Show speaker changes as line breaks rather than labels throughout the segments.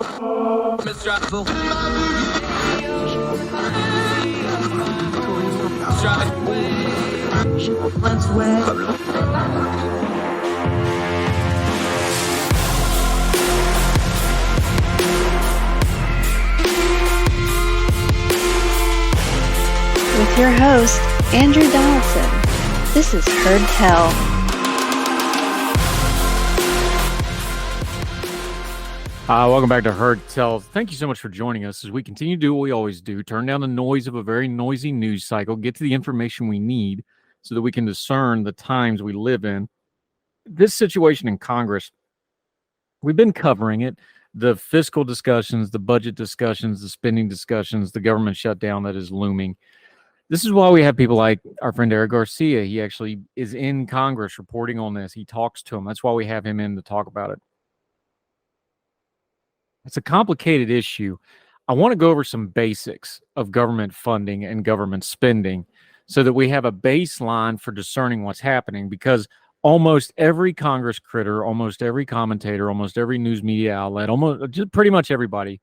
With your host, Andrew Donaldson. This is Heard Tell.
Welcome back to Heard Tell. Thank you so much for joining us as we continue to do what we always do, turn down the noise of a very noisy news cycle, get to the information we need so that we can discern the times we live in. This situation in Congress, we've been covering it, the fiscal discussions, the budget discussions, the spending discussions, the government shutdown that is looming. This is why we have people like our friend Eric Garcia. He actually is in Congress reporting on this. He talks to them. That's why we have him in to talk about it. It's a complicated issue. I want to go over some basics of government funding and government spending so that we have a baseline for discerning what's happening, because almost every Congress critter, almost every commentator, almost every news media outlet, almost just pretty much everybody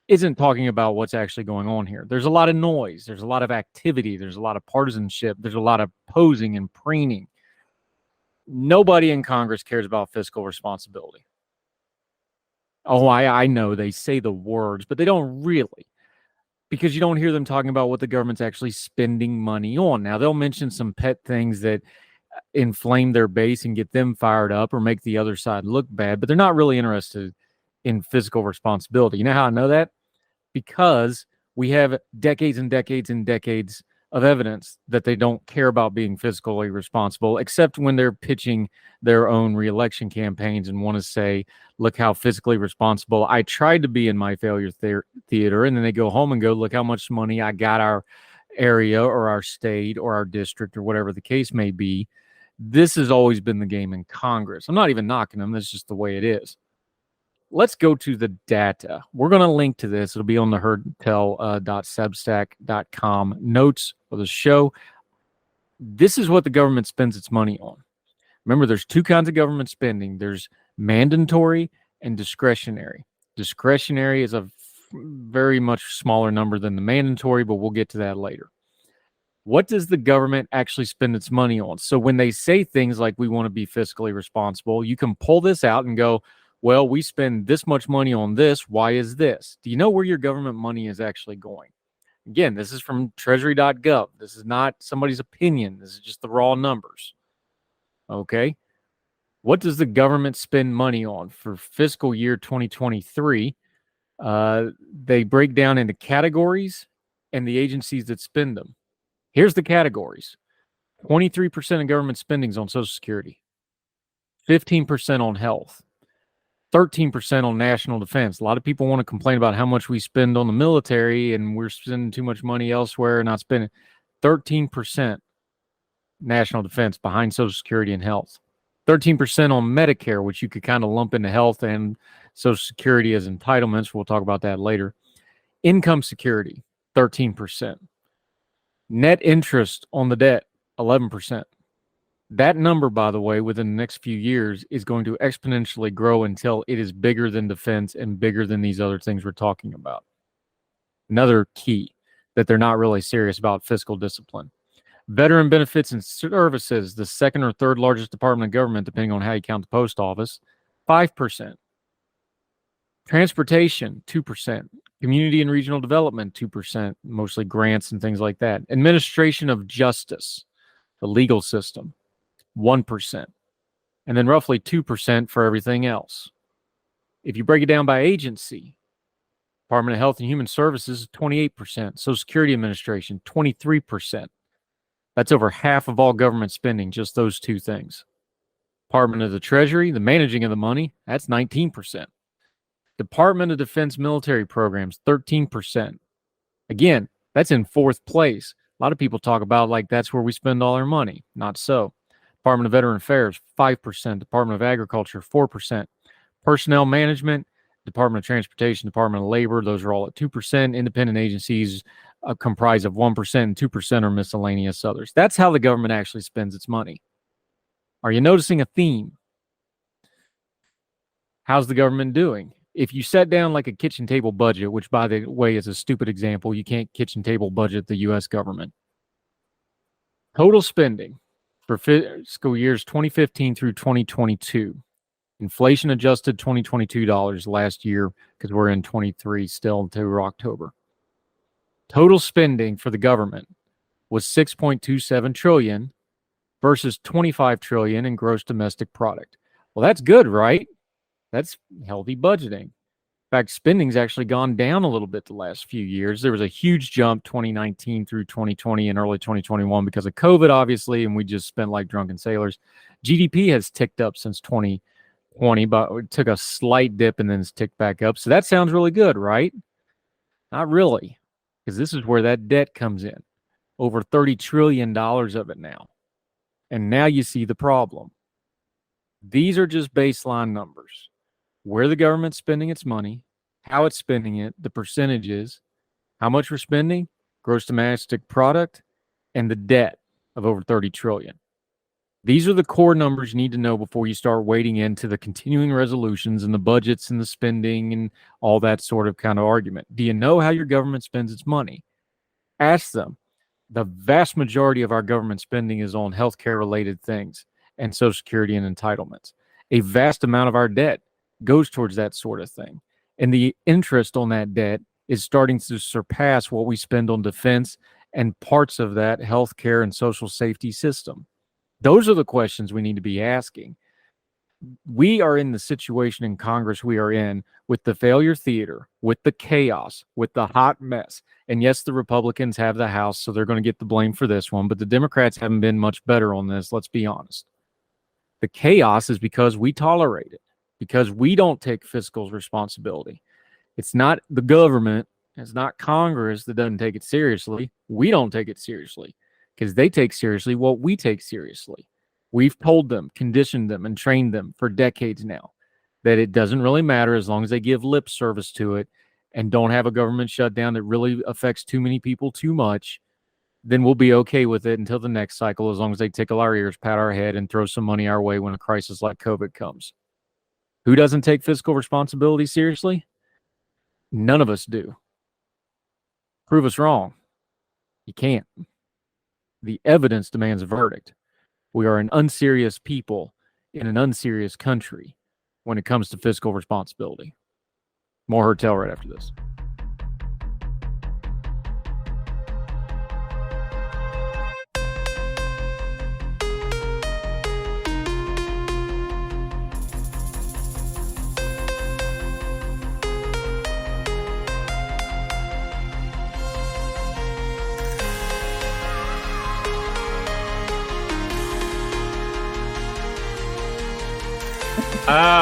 isn't talking about what's actually going on here. There's a lot of noise. There's a lot of activity. There's a lot of partisanship. There's a lot of posing and preening. Nobody in Congress cares about fiscal responsibility. Oh, I know they say the words, but they don't really, because you don't hear them talking about what the government's actually spending money on. Now, they'll mention some pet things that inflame their base and get them fired up or make the other side look bad, but they're not really interested in fiscal responsibility. You know how I know that? Because we have decades and decades and decades of evidence that they don't care about being fiscally responsible, except when they're pitching their own reelection campaigns and want to say, look how fiscally responsible I tried to be in my failure theater. And then they go home and go, look how much money I got our area or our state or our district or whatever the case may be. This has always been the game in Congress. I'm not even knocking them. That's just the way it is. Let's go to the data. We're going to link to this. It'll be on the heardtell.substack.com notes for the show. This is what the government spends its money on. Remember, there's two kinds of government spending. There's mandatory and discretionary. Discretionary is a very much smaller number than the mandatory, but we'll get to that later. What does the government actually spend its money on? So when they say things like we want to be fiscally responsible, you can pull this out and go, well, we spend this much money on this. Why is this? Do you know where your government money is actually going? Again, this is from treasury.gov. This is not somebody's opinion. This is just the raw numbers. Okay. What does the government spend money on for fiscal year 2023? They break down into categories and the agencies that spend them. Here's the categories. 23% of government spending is on Social Security, 15% on health, 13% on national defense. A lot of people want to complain about how much we spend on the military and we're spending too much money elsewhere and not spending. 13% national defense behind Social Security and health. 13% on Medicare, which you could kind of lump into health and Social Security as entitlements. We'll talk about that later. Income security, 13%. Net interest on the debt, 11%. That number, by the way, within the next few years is going to exponentially grow until it is bigger than defense and bigger than these other things we're talking about. Another key that they're not really serious about fiscal discipline. Veteran benefits and services, the second or third largest department of government, depending on how you count the post office, 5%. Transportation, 2%. Community and regional development, 2%, mostly grants and things like that. Administration of justice, the legal system, 1%. And then roughly 2% for everything else. If you break it down by agency, Department of Health and Human Services, 28%. Social Security Administration, 23%. That's over half of all government spending, just those two things. Department of the Treasury, the managing of the money, that's 19%. Department of Defense military programs, 13%. Again, that's in fourth place. A lot of people talk about like that's where we spend all our money. Not so. Department of Veteran Affairs, 5%. Department of Agriculture, 4%. Personnel Management, Department of Transportation, Department of Labor, those are all at 2%. Independent agencies comprise of 1% and 2% are miscellaneous others. That's how the government actually spends its money. Are you noticing a theme? How's the government doing? if you set down like a kitchen table budget, which by the way is a stupid example, you can't kitchen table budget the US government. Total spending for fiscal years 2015 through 2022, inflation adjusted 2022 dollars last year, because we're in 23 still until October. Total spending for the government was 6.27 trillion versus 25 trillion in gross domestic product. Well, that's good, right? That's healthy budgeting. In fact, spending's actually gone down a little bit the last few years. There was a huge jump 2019 through 2020 and early 2021 because of COVID, obviously, and we just spent like drunken sailors. GDP has ticked up since 2020, but it took a slight dip and then it's ticked back up. So that sounds really good, right? Not really, because this is where that debt comes in. Over $30 trillion of it now. And now you see the problem. These are just baseline numbers. Where the government's spending its money, how it's spending it, the percentages, how much we're spending, gross domestic product, and the debt of over 30 trillion. These are the core numbers you need to know before you start wading into the continuing resolutions and the budgets and the spending and all that sort of kind of argument. Do you know how your government spends its money? Ask them. The vast majority of our government spending is on healthcare related things and Social Security and entitlements. A vast amount of our debt goes towards that sort of thing. And the interest on that debt is starting to surpass what we spend on defense and parts of that healthcare and social safety system. Those are the questions we need to be asking. We are in the situation in Congress we are in with the failure theater, with the chaos, with the hot mess. And yes, the Republicans have the House, so they're going to get the blame for this one, but the Democrats haven't been much better on this, let's be honest. The chaos is because we tolerate it, because we don't take fiscal responsibility. It's not the government, it's not Congress that doesn't take it seriously. We don't take it seriously because they take seriously what we take seriously. We've told them, conditioned them, and trained them for decades now that it doesn't really matter as long as they give lip service to it and don't have a government shutdown that really affects too many people too much, then we'll be okay with it until the next cycle, as long as they tickle our ears, pat our head, and throw some money our way when a crisis like COVID comes. Who doesn't take fiscal responsibility seriously? None of us do. Prove us wrong. You can't. The evidence demands a verdict. We are an unserious people in an unserious country when it comes to fiscal responsibility. More Hertel right after this.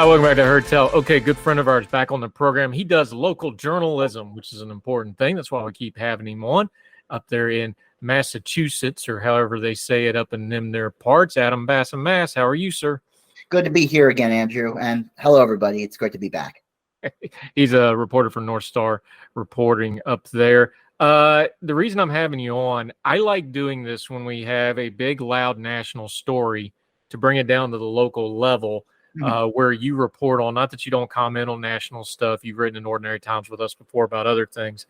Welcome back to Hertel. Okay, good friend of ours back on the program. He does local journalism, which is an important thing. That's why we keep having him on up there in Massachusetts, or however they say it up in them there parts. Adam Bassam Mass, how are you, sir?
Good to be here again, Andrew. And hello, everybody. It's great to be back.
He's a reporter for North Star reporting up there. The reason I'm having you on, I like doing this when we have a big, loud national story to bring it down to the local level. Where you report on, not that you don't comment on national stuff. You've written in Ordinary Times with us before about other things.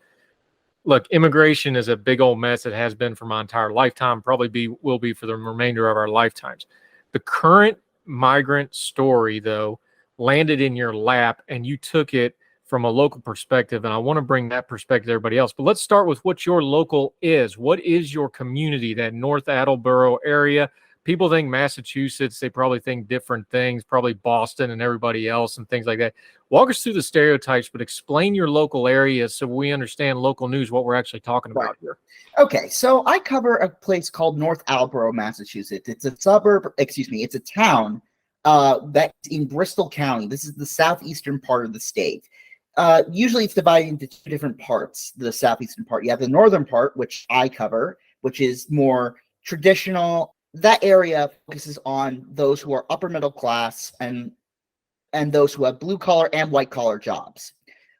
Look, immigration is a big old mess. It has been for my entire lifetime, will be for the remainder of our lifetimes. The current migrant story, though, landed in your lap and you took it from a local perspective. And I want to bring that perspective to everybody else. But let's start with what your local is. What is your community, that North Attleboro area? People think Massachusetts, they probably think different things, probably Boston and everybody else and things like that. Walk us through the stereotypes, but explain your local area so we understand local news, what we're actually talking about here.
Okay, so I cover a place called North Attleboro, Massachusetts. It's a suburb, it's a town that's in Bristol County. This is the southeastern part of the state. Usually it's divided into two different parts, the southeastern part. You have the northern part, which I cover, which is more traditional. That area focuses on those who are upper middle class and those who have blue collar and white collar jobs.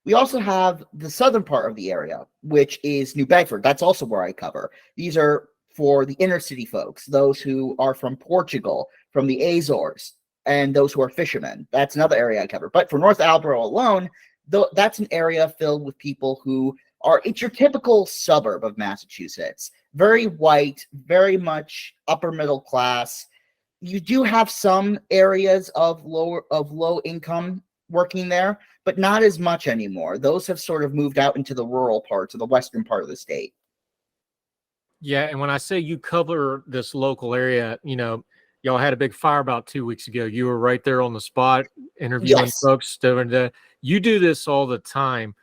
We also have the southern part of the area, which is New Bedford. That's also where I cover. These are for the inner city folks, those who are from Portugal, from the Azores, and those who are fishermen. That's another area I cover. But for North Attleboro alone, That's an area filled with people who it's your typical suburb of Massachusetts. Very white, very much upper middle class. You do have some areas of low income working there, but not as much anymore. Those have sort of moved out into the rural parts of the western part of the state.
Yeah, and when I say you cover this local area, y'all had a big fire about 2 weeks ago. You were right there on the spot interviewing folks. You do this all the time.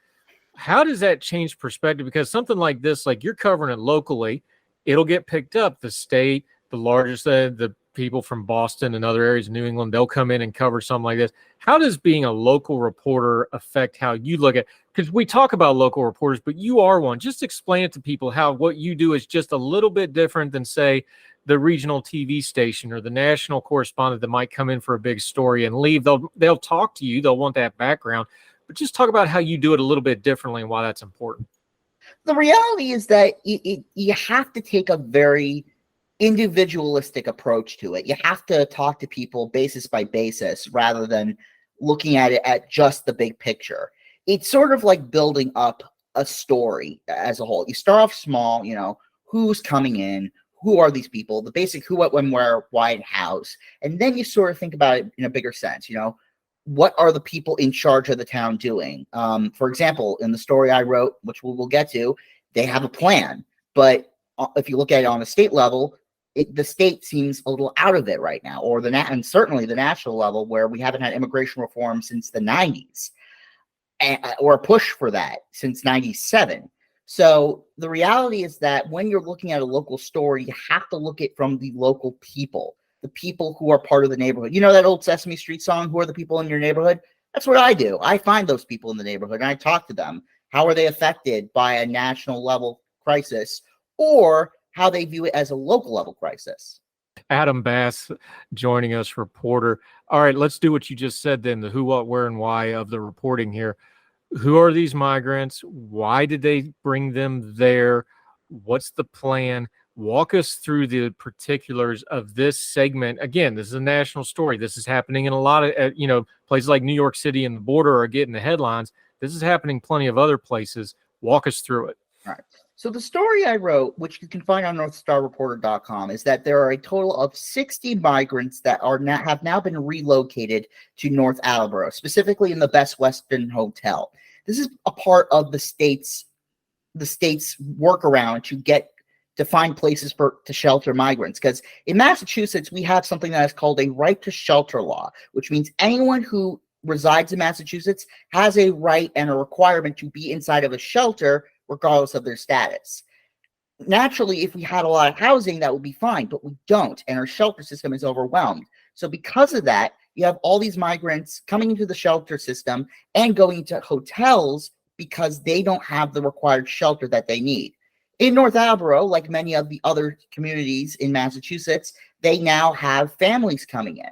How does that change perspective? Because something like this, like you're covering it locally, it'll get picked up. The state, the largest, the people from Boston and other areas of New England, they'll come in and cover something like this. How does being a local reporter affect how you look at? Because we talk about local reporters, but you are one. Just explain it to people how what you do is just a little bit different than, say, the regional TV station or the national correspondent that might come in for a big story and leave. They'll talk to you. They'll want that background. But just talk about how you do it a little bit differently and why that's important.
The reality is that you have to take a very individualistic approach to it. You have to talk to people basis by basis rather than looking at it at just the big picture. It's sort of like building up a story as a whole. You start off small, who's coming in, who are these people, the basic who, what, when, where, why, and hows. And then you sort of think about it in a bigger sense, what are the people in charge of the town doing? For example, in the story I wrote, which we'll get to, they have a plan. But if you look at it on a state level, the state seems a little out of it right now, and certainly the national level, where we haven't had immigration reform since the 90s, or a push for that since 97. So the reality is that when you're looking at a local story, you have to look at it from the local people, the people who are part of the neighborhood. You know that old Sesame Street song, "Who are the people in your neighborhood?" That's what I do. I find those people in the neighborhood and I talk to them. How are they affected by a national level crisis, or how they view it as a local level crisis?
Adam Bass joining us, reporter. All right, let's do what you just said then, the who, what, where, and why of the reporting here. Who are these migrants? Why did they bring them there? What's the plan? Walk us through the particulars of this segment. Again, this is a national story. This is happening in a lot of, places like New York City and the border are getting the headlines. This is happening plenty of other places. Walk us through it.
All right. So the story I wrote, which you can find on NorthStarReporter.com, is that there are a total of 60 migrants that have now been relocated to North Attleboro, specifically in the Best Western Hotel. This is a part of the state's workaround to find places to shelter migrants. Because in Massachusetts, we have something that is called a right to shelter law, which means anyone who resides in Massachusetts has a right and a requirement to be inside of a shelter regardless of their status. Naturally, if we had a lot of housing, that would be fine, but we don't, and our shelter system is overwhelmed. So because of that, you have all these migrants coming into the shelter system and going to hotels because they don't have the required shelter that they need. In North Attleboro, like many of the other communities in Massachusetts, they now have families coming in.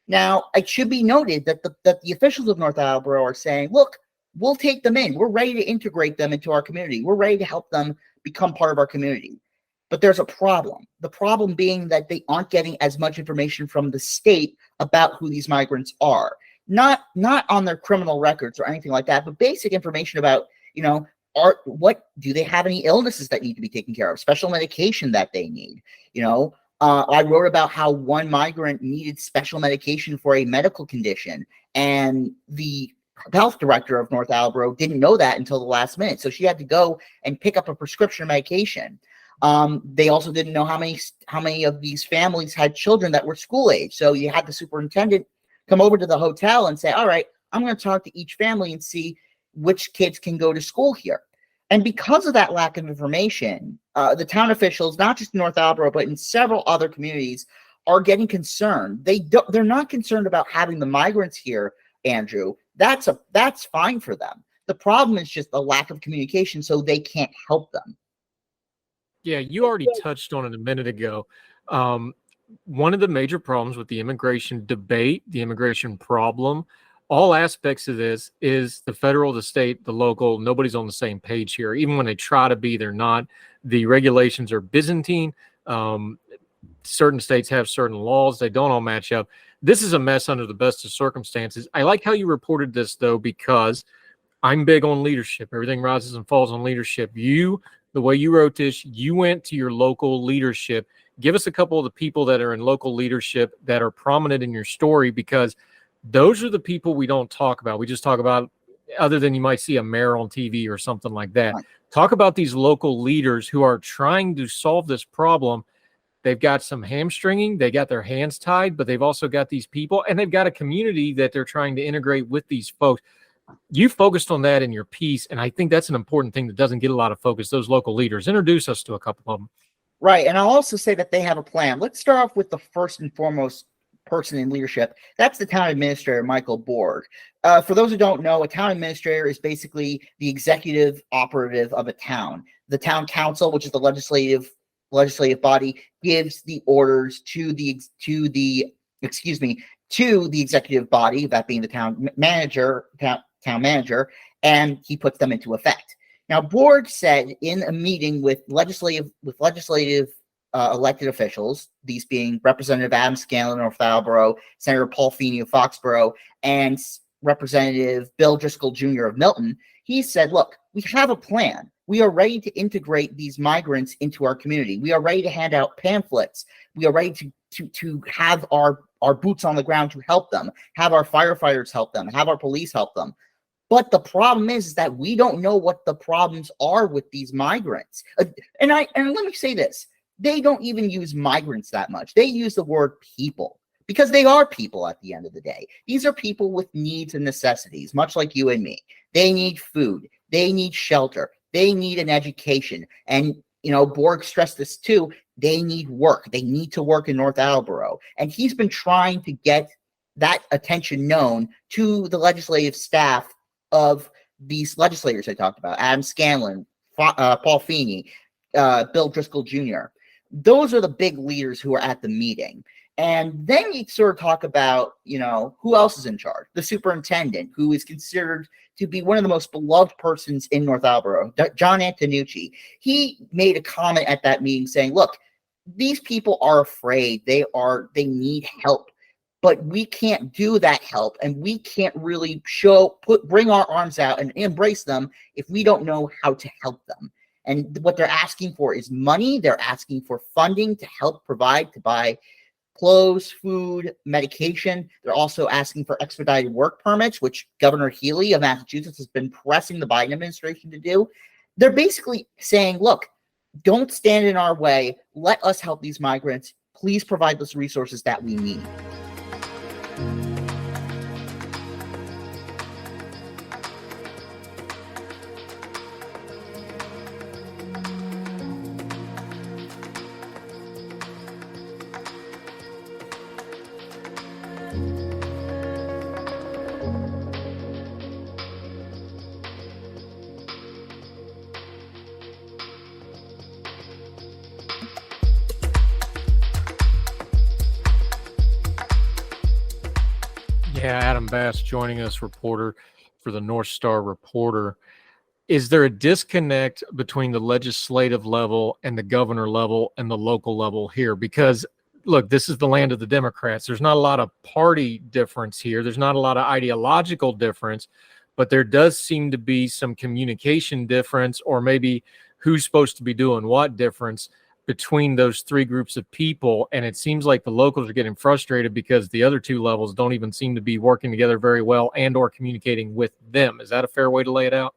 Now, it should be noted that the officials of North Attleboro are saying, look, we'll take them in. We're ready to integrate them into our community. We're ready to help them become part of our community. But there's a problem. The problem being that they aren't getting as much information from the state about who these migrants are. Not on their criminal records or anything like that, but basic information about, what do they have any illnesses that need to be taken care of, special medication that they need. I wrote about how one migrant needed special medication for a medical condition, and the health director of North Attleboro didn't know that until the last minute. So she had to go and pick up a prescription medication. They also didn't know how many of these families had children that were school age. So you had the superintendent come over to the hotel and say, all right, I'm going to talk to each family and see which kids can go to school here. And because of that lack of information, the town officials, not just in North Attleboro, but in several other communities, are getting concerned. They're not concerned about having the migrants here, Andrew. That's fine for them. The problem is just the lack of communication, so they can't help them.
Yeah, you already touched on it a minute ago. One of the major problems with the immigration debate, the immigration problem, all aspects of this is the federal, the state, the local. Nobody's on the same page here. Even when they try to be, they're not. The regulations are Byzantine. Certain states have certain laws. They don't all match up. This is a mess under the best of circumstances. I like how you reported this, though, because I'm big on leadership. Everything rises and falls on leadership. You, the way you wrote this, you went to your local leadership. Give us a couple of the people that are in local leadership that are prominent in your story, because those are the people we don't talk about. We just talk about, other than you might see a mayor on TV or something like that.
Right.
Talk about these local leaders who are trying to solve this problem. They've got some hamstringing, they got their hands tied, but they've also got these people, and they've got a community that they're trying to integrate with these folks. You focused on that in your piece, and I think that's an important thing that doesn't get a lot of focus. Those local leaders. Introduce us to a couple of them.
Right. And I'll also say that they have a plan. Let's start off with the first and foremost person in leadership. That's the town administrator, Michael Borg. For those who don't know, a town administrator is basically the executive operative of a town. The town council, which is the legislative body, gives the orders to the executive body, that being the town manager, and he puts them into effect. Now, Borg said in a meeting with legislative elected officials, these being Representative Adam Scanlon of North Attleboro, Senator Paul Feeney of Foxborough, and Representative Bill Driscoll Jr. of Milton, he said, look, we have a plan. We are ready to integrate these migrants into our community. We are ready to hand out pamphlets. We are ready to have our boots on the ground to help them, have our firefighters help them, have our police help them. But the problem is that we don't know what the problems are with these migrants. And let me say this. They don't even use migrants that much. They use the word people, because they are people at the end of the day. These are people with needs and necessities, much like you and me. They need food. They need shelter. They need an education. And, Borg stressed this too. They need work. They need to work in North Attleboro. And he's been trying to get that attention known to the legislative staff of these legislators I talked about: Adam Scanlon, Paul Feeney, Bill Driscoll Jr. Those are the big leaders who are at the meeting. And then you sort of talk about, who else is in charge? The superintendent, who is considered to be one of the most beloved persons in North Attleboro, John Antonucci. He made a comment at that meeting saying, look, these people are afraid. They need help. But we can't do that help, and we can't really bring our arms out and embrace them if we don't know how to help them. And what they're asking for is money. They're asking for funding to help provide, to buy clothes, food, medication. They're also asking for expedited work permits, which Governor Healy of Massachusetts has been pressing the Biden administration to do. They're basically saying, look, don't stand in our way. Let us help these migrants. Please provide those resources that we need.
Yeah, Adam Bass joining us, reporter for the North Star Reporter. Is there a disconnect between the legislative level and the governor level and the local level here? Because, look, this is the land of the Democrats. There's not a lot of party difference here. There's not a lot of ideological difference, but there does seem to be some communication difference, or maybe who's supposed to be doing what difference between those three groups of people. And it seems like the locals are getting frustrated because the other two levels don't even seem to be working together very well and or communicating with them. Is that a fair way to lay it out?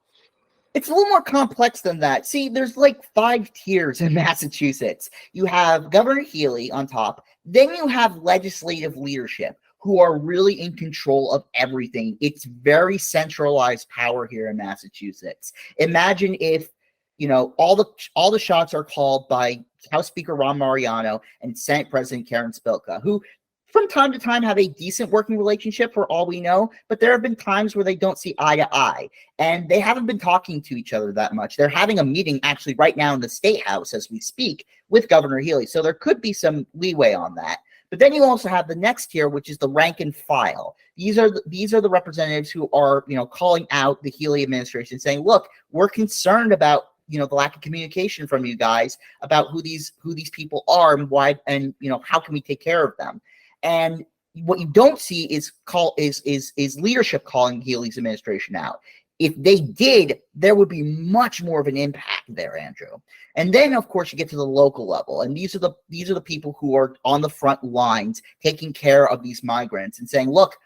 It's a little more complex than that. See, there's like 5 tiers in Massachusetts. You have Governor Healy on top. Then you have legislative leadership, who are really in control of everything. It's very centralized power here in Massachusetts. Imagine if, all the shots are called by House Speaker Ron Mariano and Senate President Karen Spilka, who from time to time have a decent working relationship for all we know, but there have been times where they don't see eye to eye, and they haven't been talking to each other that much. They're having a meeting actually right now in the State House as we speak with Governor Healy, so there could be some leeway on that. But then you also have the next tier, which is the rank and file. These are the representatives who are, calling out the Healy administration, saying, look, we're concerned about the lack of communication from you guys about who these people are and why, and how can we take care of them. And what you don't see is leadership calling Healy's administration out. If they did, there would be much more of an impact there, Andrew. And then, of course, you get to the local level, and these are the people who are on the front lines taking care of these migrants and saying, look,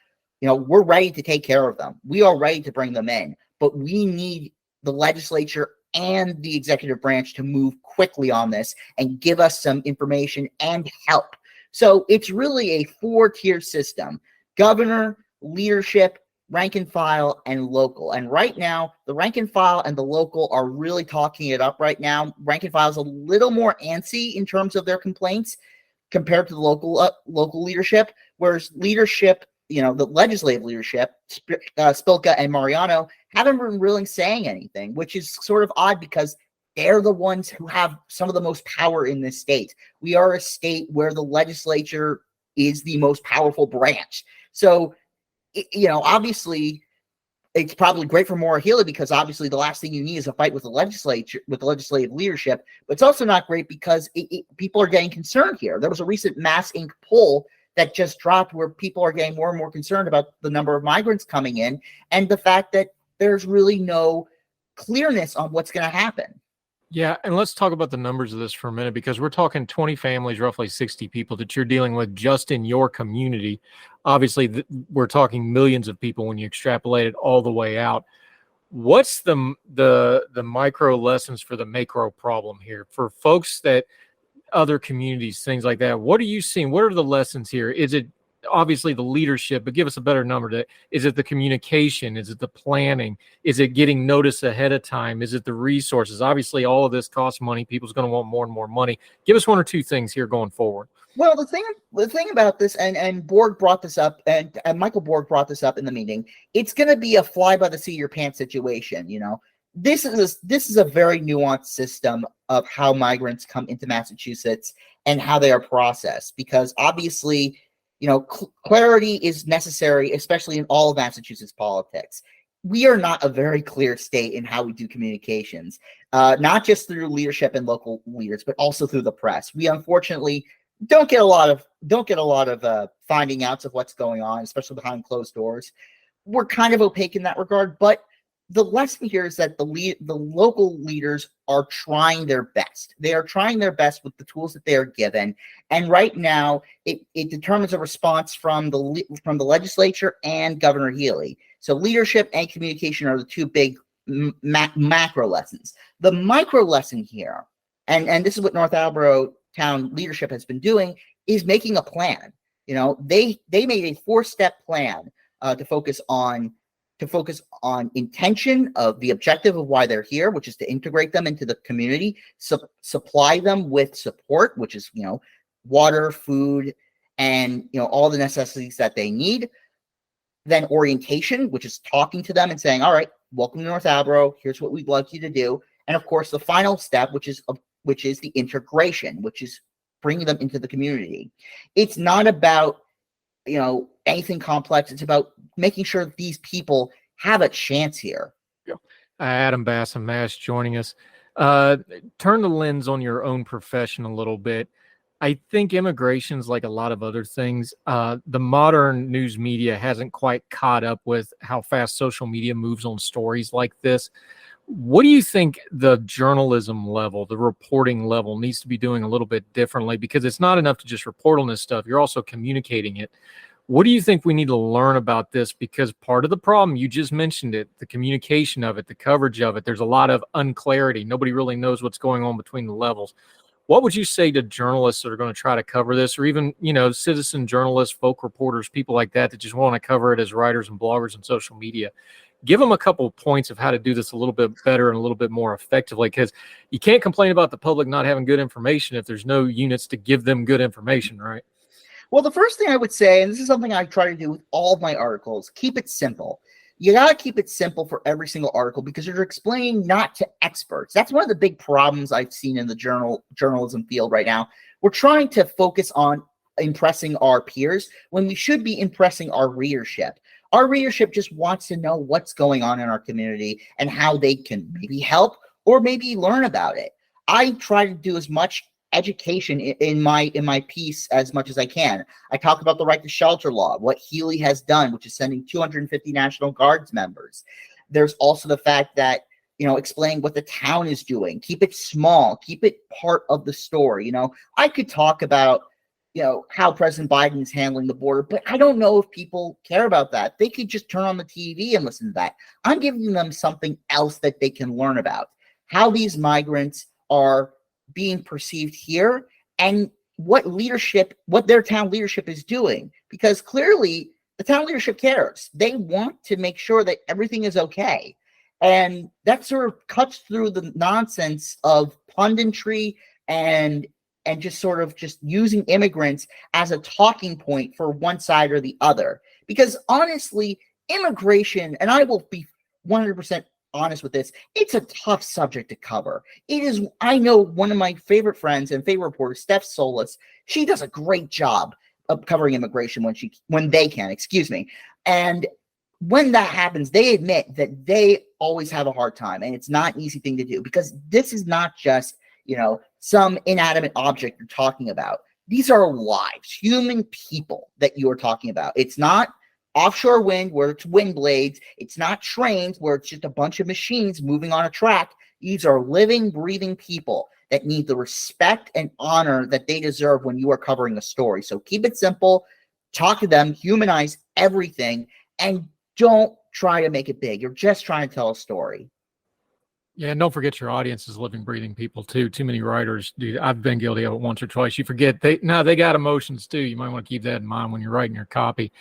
we're ready to take care of them. We are ready to bring them in, but we need the legislature and the executive branch to move quickly on this and give us some information and help. So it's really a 4-tier system: governor, leadership, rank and file, and local. And right now, the rank and file and the local are really talking it up right now. Rank and file is a little more antsy in terms of their complaints compared to the local leadership, whereas leadership, the legislative leadership, Spilka and Mariano, haven't been really saying anything, which is sort of odd because they're the ones who have some of the most power in this state. We are a state where the legislature is the most powerful branch. So, obviously, it's probably great for Maura Healey because obviously the last thing you need is a fight with the legislature, with the legislative leadership. But it's also not great because people are getting concerned here. There was a recent Mass Inc. poll that just dropped where people are getting more and more concerned about the number of migrants coming in and the fact that there's really no clearness on what's going to happen.
Yeah, and let's talk about the numbers of this for a minute, because we're talking 20 families, roughly 60 people that you're dealing with just in your community. Obviously, we're talking millions of people when you extrapolate it all the way out. What's the micro lessons for the macro problem here for folks that other communities, things like that? What are you seeing? What are the lessons here? Is it obviously the leadership, but give us a better number? Is it the communication? Is it the planning? Is it getting notice ahead of time? Is it the resources? Obviously, all of this costs money. People's going to want more and more money. Give us one or two things here going forward.
Well, the thing about this, and Borg brought this up, and Michael Borg brought this up in the meeting, it's going to be a fly by the seat of your pants situation. This is a very nuanced system of how migrants come into Massachusetts and how they are processed, because obviously, clarity is necessary, especially in all of Massachusetts politics. We are not a very clear state in how we do communications, not just through leadership and local leaders, but also through the press. We unfortunately don't get a lot of finding outs of what's going on, especially behind closed doors. We're kind of opaque in that regard, but the lesson here is that the local leaders are trying their best. They are trying their best with the tools that they are given, and right now it determines a response from the legislature and Governor Healey. So leadership and communication are the two big macro lessons. The micro lesson here, and this is what North Attleboro town leadership has been doing, is making a plan. They made a 4-step plan to focus on intention of the objective of why they're here, which is to integrate them into the community, supply them with support, which is water, food, and all the necessities that they need. Then orientation, which is talking to them and saying, all right, welcome to North Attleboro, here's what we'd like you to do. And of course, the final step, which is the integration, which is bringing them into the community. It's not about anything complex. It's about making sure that these people have a chance here.
Yeah. Adam Bassam-Mash joining us. Turn the lens on your own profession a little bit. I think immigration's like a lot of other things. The modern news media hasn't quite caught up with how fast social media moves on stories like this. What do you think the journalism level, the reporting level, needs to be doing a little bit differently? Because it's not enough to just report on this stuff. You're also communicating it. What do you think we need to learn about this? Because part of the problem, you just mentioned it, the communication of it, the coverage of it, there's a lot of unclarity. Nobody really knows what's going on between the levels. What would you say to journalists that are going to try to cover this, or even, citizen journalists, folk reporters, people like that just want to cover it as writers and bloggers and social media? Give them a couple of points of how to do this a little bit better and a little bit more effectively, because you can't complain about the public not having good information if there's no units to give them good information, right?
Well, the first thing I would say, and this is something I try to do with all of my articles, keep it simple. You got to keep it simple for every single article because you're explaining not to experts. That's one of the big problems I've seen in the journalism field right now. We're trying to focus on impressing our peers when we should be impressing our readership. Our readership just wants to know what's going on in our community and how they can maybe help or maybe learn about it. I try to do as much education in my piece as much as I can. I talk about the right to shelter law, what Healey has done, which is sending 250 National Guards members. There's also the fact that, explain what the town is doing. Keep it small. Keep it part of the story. I could talk about, how President Biden is handling the border, but I don't know if people care about that. They could just turn on the TV and listen to that. I'm giving them something else that they can learn about. How these migrants are being perceived here and what their town leadership is doing. Because clearly the town leadership cares. They want to make sure that everything is okay. And that sort of cuts through the nonsense of punditry and just sort of just using immigrants as a talking point for one side or the other. Because honestly, immigration, and I will be 100% honest with this, it's a tough subject to cover. It is. I know one of my favorite friends and favorite reporters, Steph Solis, she does a great job of covering immigration when they can, excuse me. And when that happens, they admit that they always have a hard time, and it's not an easy thing to do, because this is not just, some inanimate object you're talking about. These are lives, human people that you are talking about. It's not offshore wind where it's wind blades. It's not trains where it's just a bunch of machines moving on a track. These are living, breathing people that need the respect and honor that they deserve when you are covering a story. So keep it simple, talk to them, humanize everything, and don't try to make it big. You're just trying to tell a story.
Yeah, and don't forget your audience is living, breathing people too. Too many writers do. I've been guilty of it once or twice. You forget they got emotions too. You might want to keep that in mind when you're writing your copy.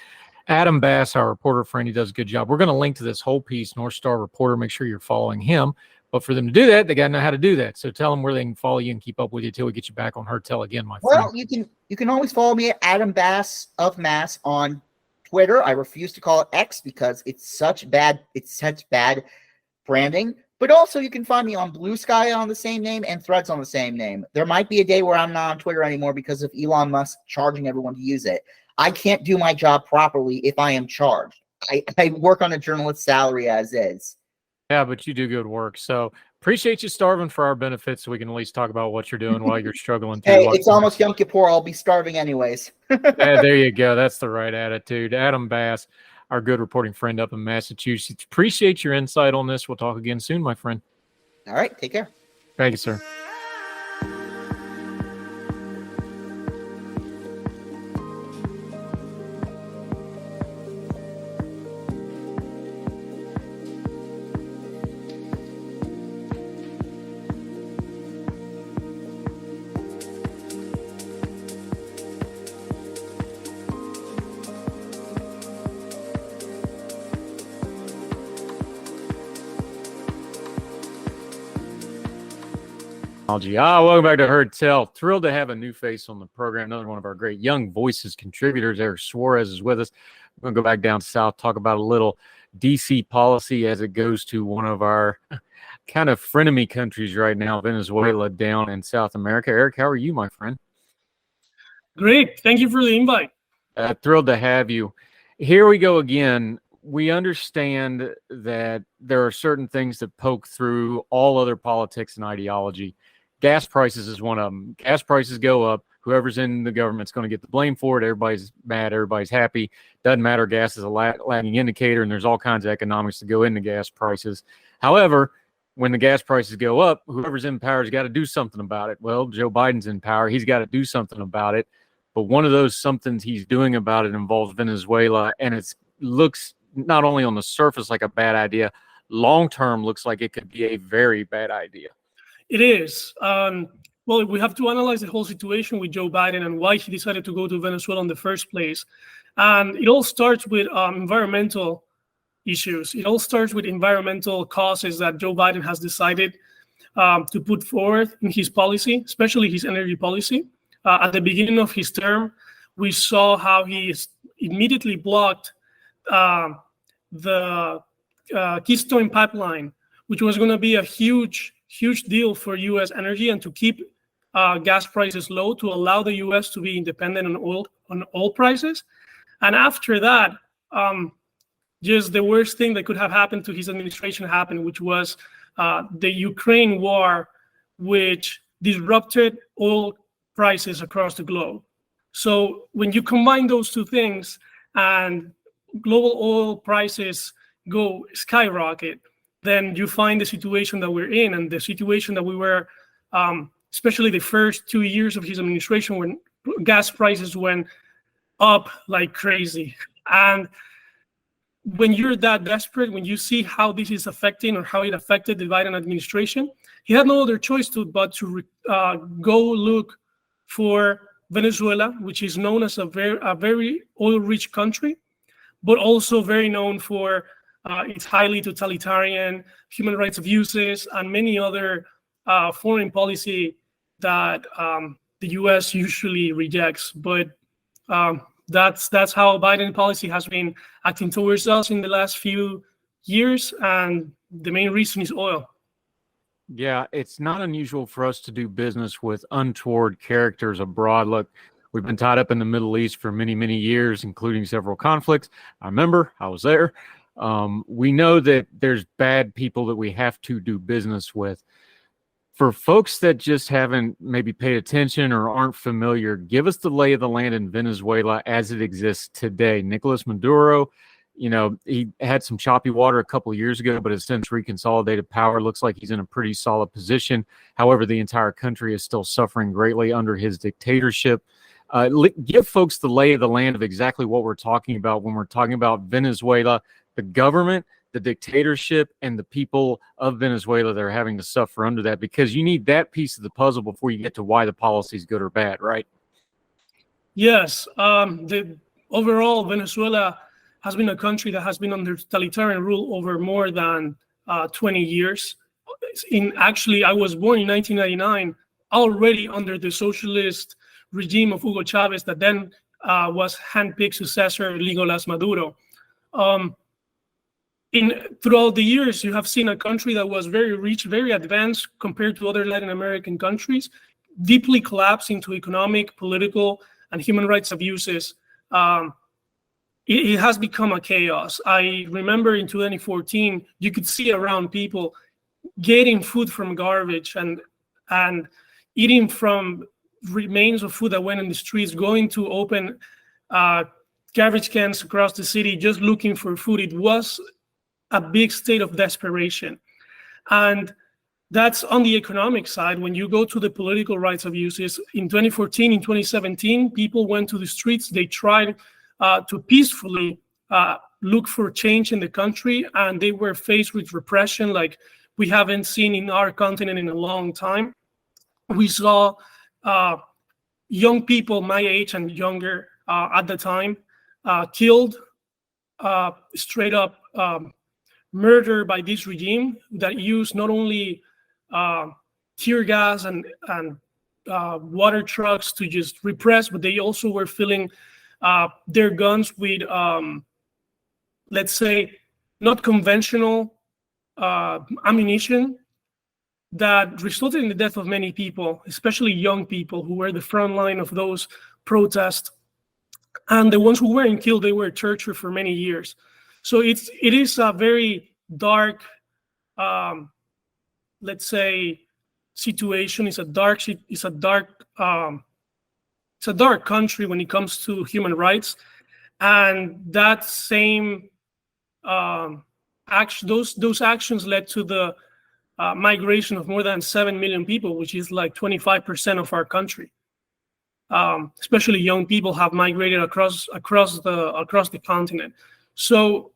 Adam Bass, our reporter friend, he does a good job. We're going to link to this whole piece, North Star Reporter. Make sure you're following him. But for them to do that, they got to know how to do that. So tell them where they can follow you and keep up with you until we get you back on Heard Tell again, my friend.
Well, you can always follow me at Adam Bass of Mass on Twitter. I refuse to call it X because it's such bad branding. But also you can find me on Blue Sky on the same name and Threads on the same name. There might be a day where I'm not on Twitter anymore because of Elon Musk charging everyone to use it. I can't do my job properly if I am charged. I work on a journalist's salary as is.
Yeah, but you do good work. So appreciate you starving for our benefits so we can at least talk about what you're doing while you're struggling.
Hey, it's almost Yom Kippur. I'll be starving anyways.
Yeah, there you go. That's the right attitude. Adam Bass, our good reporting friend up in Massachusetts. Appreciate your insight on this. We'll talk again soon, my friend.
All right. Take care.
Thank you, sir. Welcome back to Heard Tell. Thrilled to have a new face on the program. Another one of our great Young Voices contributors, Eric Suarez, is with us. We're going to go back down south, talk about a little DC policy as it goes to one of our kind of frenemy countries right now, Venezuela, down in South America. Eric, how are you, my friend?
Great. Thank you for the invite.
Thrilled to have you. Here we go again. We understand that there are certain things that poke through all other politics and ideology. Gas prices is one of them. Gas prices go up. Whoever's in the government's going to get the blame for it. Everybody's mad. Everybody's happy. Doesn't matter. Gas is a lagging indicator, and there's all kinds of economics that go into gas prices. However, when the gas prices go up, whoever's in power has got to do something about it. Well, Joe Biden's in power. He's got to do something about it. But one of those somethings he's doing about it involves Venezuela, and it looks not only on the surface like a bad idea, long-term looks like it could be a very bad idea.
It is. Well, we have to analyze the whole situation with Joe Biden and why he decided to go to Venezuela in the first place. And it all starts with environmental issues. It all starts with environmental causes that Joe Biden has decided to put forth in his policy, especially his energy policy. At the beginning of his term, we saw how he immediately blocked the Keystone pipeline, which was going to be a huge deal for U.S. energy and to keep gas prices low, to allow the U.S. to be independent on oil prices. And after that, just the worst thing that could have happened to his administration happened, which was the Ukraine war, which disrupted oil prices across the globe. So when you combine those two things and global oil prices go skyrocket, then you find the situation that we're in, and the situation that we were, especially the first 2 years of his administration, when gas prices went up like crazy. And when you're that desperate, when you see how this is affecting or how it affected the Biden administration, he had no other choice but to go look for Venezuela, which is known as a very oil-rich country, but also very known for its highly totalitarian human rights abuses and many other foreign policy that the U.S. usually rejects. But that's how Biden policy has been acting towards us in the last few years, and the main reason is oil.
Yeah, it's not unusual for us to do business with untoward characters abroad. Look, we've been tied up in the Middle East for many, many years, including several conflicts. I remember, I was there. We know that there's bad people that we have to do business with. For folks that just haven't maybe paid attention or aren't familiar, give us the lay of the land in Venezuela as it exists today. Nicolás Maduro, you know, he had some choppy water a couple of years ago, but has since reconsolidated power. Looks like he's in a pretty solid position. However, the entire country is still suffering greatly under his dictatorship. Give folks the lay of the land of exactly what we're talking about when we're talking about Venezuela, the government, the dictatorship, and the people of Venezuela that are having to suffer under that, because you need that piece of the puzzle before you get to why the policy is good or bad, right?
Yes. The overall, Venezuela has been a country that has been under totalitarian rule over more than 20 years. Actually, I was born in 1999, already under the socialist regime of Hugo Chavez, that then was handpicked successor Nicolás Maduro. Throughout the years, you have seen a country that was very rich, very advanced compared to other Latin American countries, deeply collapse into economic, political, and human rights abuses. It has become a chaos. I remember in 2014, you could see around people getting food from garbage and eating from remains of food that went in the streets, going to open garbage cans across the city, just looking for food. It was a big state of desperation. And that's on the economic side. When you go to the political rights abuses, in 2014, in 2017, people went to the streets. They tried to peacefully look for change in the country, and they were faced with repression like we haven't seen in our continent in a long time. We saw young people my age and younger at the time killed, straight up murder by this regime that used not only tear gas and water trucks to just repress, but they also were filling their guns with, let's say, not conventional ammunition that resulted in the death of many people, especially young people who were the front line of those protests. And the ones who weren't killed, they were tortured for many years. So it is a very dark, let's say, situation. It's a dark country when it comes to human rights, and that same those actions led to the migration of more than 7 million people, which is like 25% of our country. Especially young people have migrated across the continent. So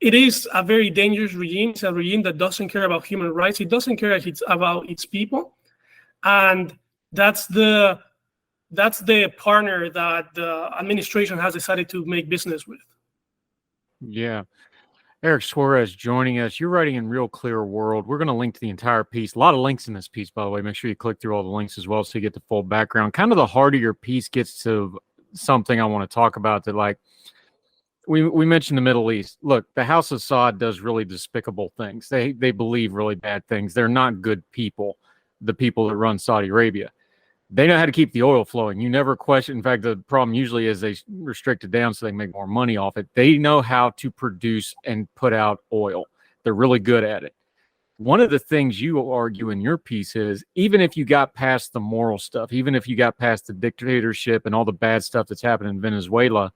it is a very dangerous regime. It's a regime that doesn't care about human rights. It doesn't care about its people, and that's the partner that the administration has decided to make business with.
Yeah. Eric Suarez joining us. You're writing in Real Clear World. We're going to link to the entire piece. A lot of links in this piece, by the way. Make sure you click through all the links as well so you get the full background. Kind of the heart of your piece gets to something I want to talk about that, like, we mentioned the Middle East. Look, the House of Assad does really despicable things. They believe really bad things. They're not good people, the people that run Saudi Arabia. They know how to keep the oil flowing. You never question. In fact, the problem usually is they restrict it down so they can make more money off it. They know how to produce and put out oil. They're really good at it. One of the things you argue in your piece is, even if you got past the moral stuff, even if you got past the dictatorship and all the bad stuff that's happening in Venezuela,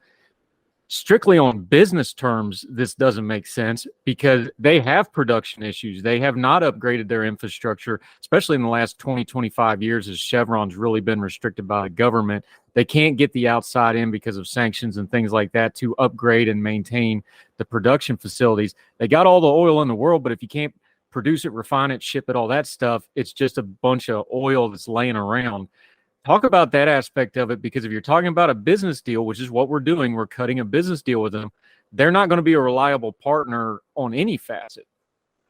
strictly on business terms, this doesn't make sense because they have production issues. They have not upgraded their infrastructure, especially in the last 20, 25 years as Chevron's really been restricted by the government. They can't get the outside in because of sanctions and things like that to upgrade and maintain the production facilities. They got all the oil in the world, but if you can't produce it, refine it, ship it, all that stuff, it's just a bunch of oil that's laying around. Talk about that aspect of it, because if you're talking about a business deal, which is what we're doing, we're cutting a business deal with them, they're not going to be a reliable partner on any facet.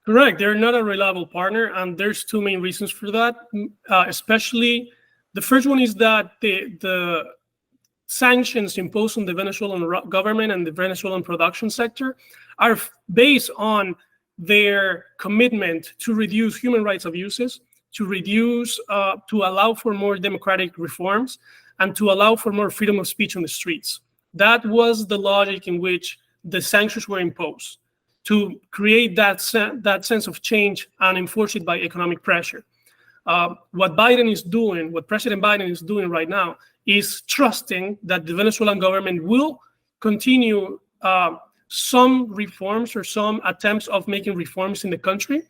Correct. They're not a reliable partner, and there's two main reasons for that. Especially, the first one is that the sanctions imposed on the Venezuelan government and the Venezuelan production sector are based on their commitment to reduce human rights abuses, to reduce, to allow for more democratic reforms, and to allow for more freedom of speech on the streets. That was the logic in which the sanctions were imposed, to create that sense of change and enforce it by economic pressure. What Biden is doing, what President Biden is doing right now, is trusting that the Venezuelan government will continue some reforms or some attempts of making reforms in the country.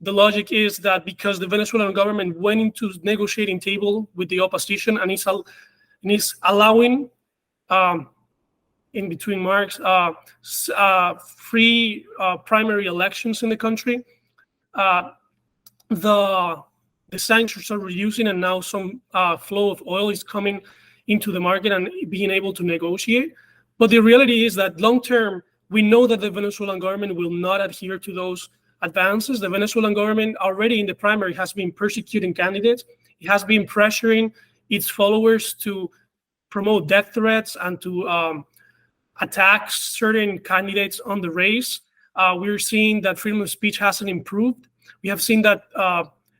The logic is that because the Venezuelan government went into negotiating table with the opposition and is allowing, in between marks, free primary elections in the country, the sanctions are reducing, and now some flow of oil is coming into the market and being able to negotiate. But the reality is that long term, we know that the Venezuelan government will not adhere to those advances. The Venezuelan government already in the primary has been persecuting candidates. It has been pressuring its followers to promote death threats and to attack certain candidates on the race. We're seeing that freedom of speech hasn't improved. We have seen that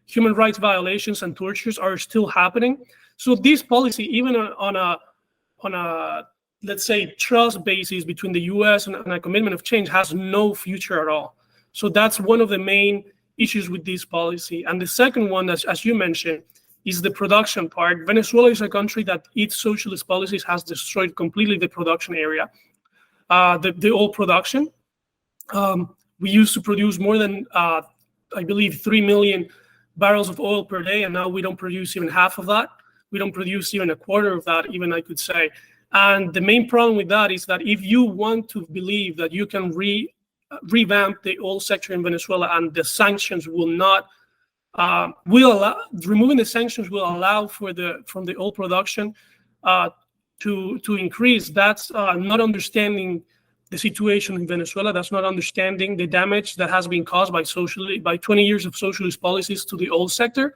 human rights violations and tortures are still happening. So this policy, even on a let's say trust basis between the U.S. and a commitment of change, has no future at all. So that's one of the main issues with this policy. And the second one, as you mentioned, is the production part. Venezuela is a country that its socialist policies has destroyed completely the production area, the oil production. We used to produce more than, I believe, 3 million barrels of oil per day, and now we don't produce even half of that. We don't produce even a quarter of that, even, I could say. And the main problem with that is that if you want to believe that you can revamp the oil sector in Venezuela, and the sanctions will not removing the sanctions will allow from the oil production to increase. That's not understanding the situation in Venezuela. That's not understanding the damage that has been caused by 20 years of socialist policies to the oil sector,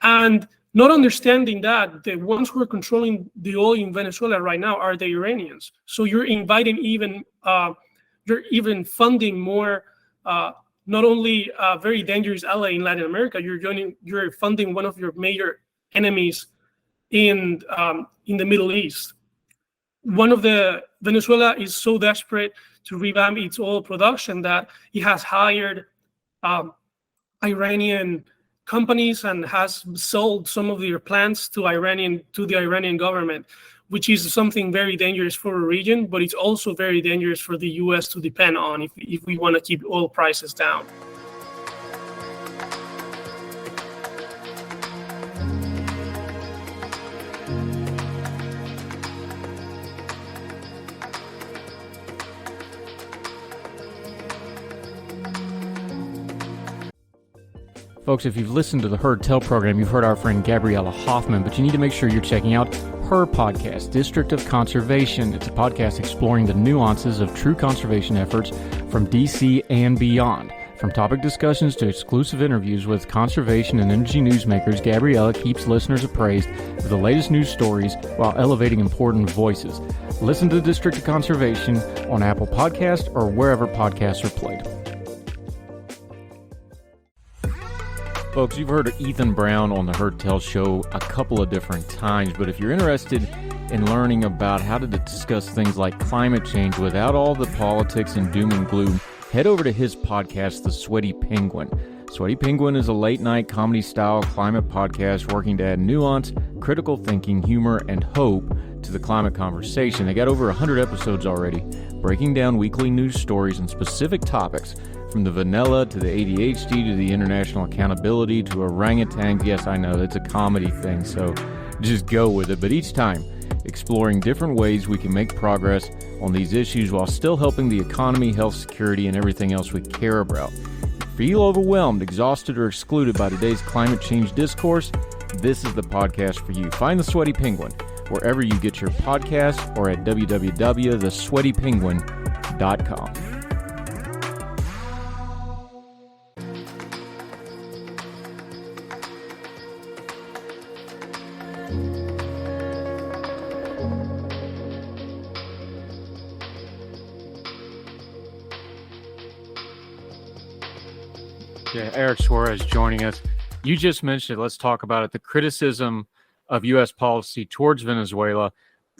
and not understanding that the ones who are controlling the oil in Venezuela right now are the Iranians. So you're inviting you're even funding more, not only a very dangerous ally in Latin America, you're funding one of your major enemies in the Middle East. Venezuela is so desperate to revamp its oil production that it has hired Iranian companies and has sold some of their plants to the Iranian government, which is something very dangerous for a region, but it's also very dangerous for the U.S. to depend on if we want to keep oil prices down.
Folks, if you've listened to the Heard Tell program, you've heard our friend Gabriella Hoffman, but you need to make sure you're checking out her podcast, District of Conservation. It's a podcast exploring the nuances of true conservation efforts from D.C. and beyond. From topic discussions to exclusive interviews with conservation and energy newsmakers, Gabriella keeps listeners appraised of the latest news stories while elevating important voices. Listen to the District of Conservation on Apple Podcasts or wherever podcasts are played. Folks, you've heard of Ethan Brown on the Heard Tell show a couple of different times, but if you're interested in learning about how to discuss things like climate change without all the politics and doom and gloom, head over to his podcast, The Sweaty Penguin. Sweaty Penguin is a late-night comedy-style climate podcast working to add nuance, critical thinking, humor, and hope to the climate conversation. They got over 100 episodes already, breaking down weekly news stories and specific topics, from the vanilla to the ADHD to the international accountability to orangutans. Yes, I know, that's a comedy thing, so just go with it. But each time, exploring different ways we can make progress on these issues while still helping the economy, health, security, and everything else we care about. Feel overwhelmed, exhausted, or excluded by today's climate change discourse? This is the podcast for you. Find The Sweaty Penguin wherever you get your podcasts or at www.thesweatypenguin.com. Yeah, Eric Suarez joining us. You just mentioned it. Let's talk about it. The criticism of U.S. policy towards Venezuela.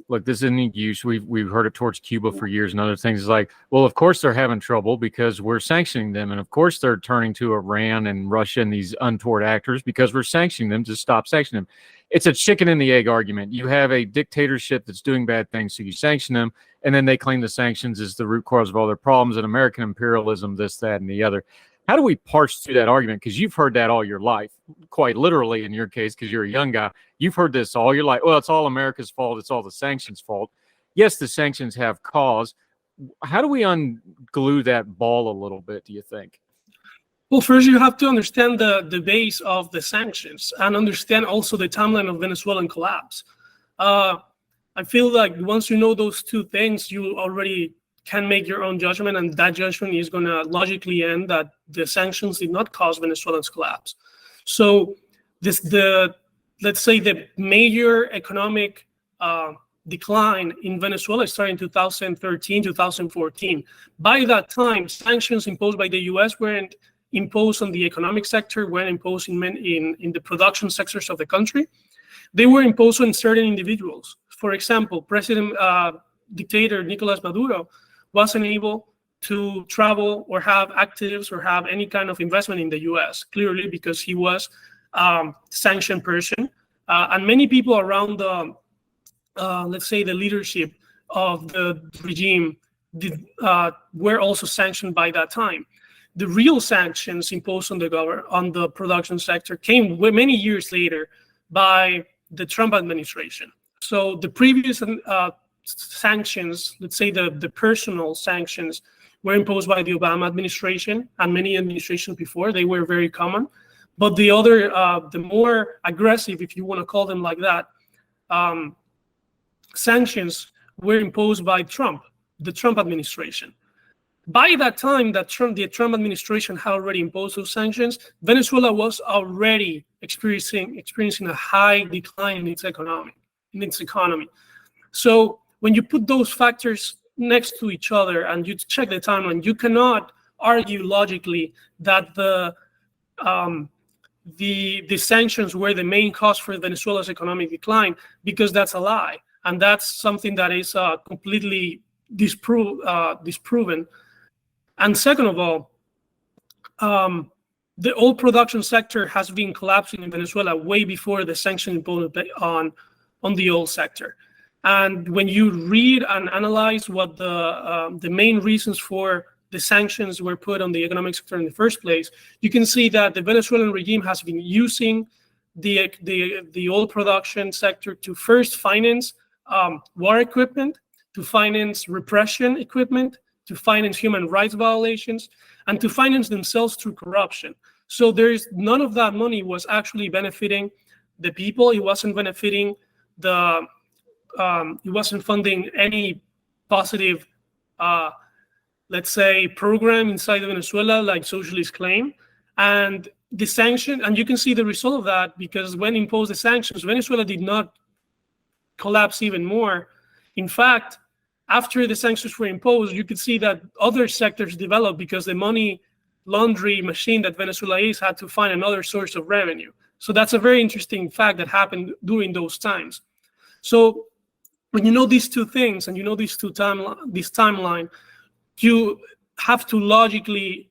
Look, this isn't use. We've heard it towards Cuba for years and other things. It's like, well, of course they're having trouble because we're sanctioning them. And of course they're turning to Iran and Russia and these untoward actors because we're sanctioning them to stop sanctioning them. It's a chicken and the egg argument. You have a dictatorship that's doing bad things, so you sanction them, and then they claim the sanctions is the root cause of all their problems and American imperialism, this, that, and the other. How do we parse through that argument? Because you've heard that all your life, quite literally in your case, because you're a young guy. You've heard this all your life. Well, it's all America's fault. It's all the sanctions' fault. Yes, the sanctions have cause. How do we unglue that ball a little bit, do you think?
Well, first you have to understand the base of the sanctions and understand also the timeline of Venezuelan collapse. I feel like once you know those two things, you already can make your own judgment, and that judgment is going to logically end that the sanctions did not cause Venezuela's collapse. So let's say the major economic decline in Venezuela started in 2013, 2014. By that time, sanctions imposed by the U.S. weren't imposed on the economic sector, weren't imposed in the production sectors of the country. They were imposed on certain individuals. For example, dictator Nicolás Maduro wasn't able to travel or have actives or have any kind of investment in the U.S., clearly because he was a sanctioned person. And many people around the, let's say, the leadership of the regime were also sanctioned by that time. The real sanctions imposed on the production sector came many years later by the Trump administration. So the previous sanctions, let's say the personal sanctions, were imposed by the Obama administration and many administrations before. They were very common. But the other, the more aggressive, if you want to call them like that, sanctions were imposed by the Trump administration. By that time that the Trump administration had already imposed those sanctions, Venezuela was already experiencing a high decline in its economy. So when you put those factors next to each other and you check the timeline, you cannot argue logically that the sanctions were the main cause for Venezuela's economic decline, because that's a lie, and that's something that is completely disproven. And second of all, the oil production sector has been collapsing in Venezuela way before the sanctions imposed on the oil sector. And when you read and analyze what the main reasons for the sanctions were put on the economic sector in the first place, you can see that the Venezuelan regime has been using the oil production sector to first finance war equipment, to finance repression equipment, to finance human rights violations, and to finance themselves through corruption. So none of that money was actually benefiting the people. It wasn't benefiting it wasn't funding any positive, let's say, program inside Venezuela like socialists claim. And the sanction, and you can see the result of that, because when imposed the sanctions, Venezuela did not collapse even more. In fact, after the sanctions were imposed, you could see that other sectors developed because the money laundry machine that Venezuela is had to find another source of revenue. So that's a very interesting fact that happened during those times. So when you know these two things and you know this timeline, you have to logically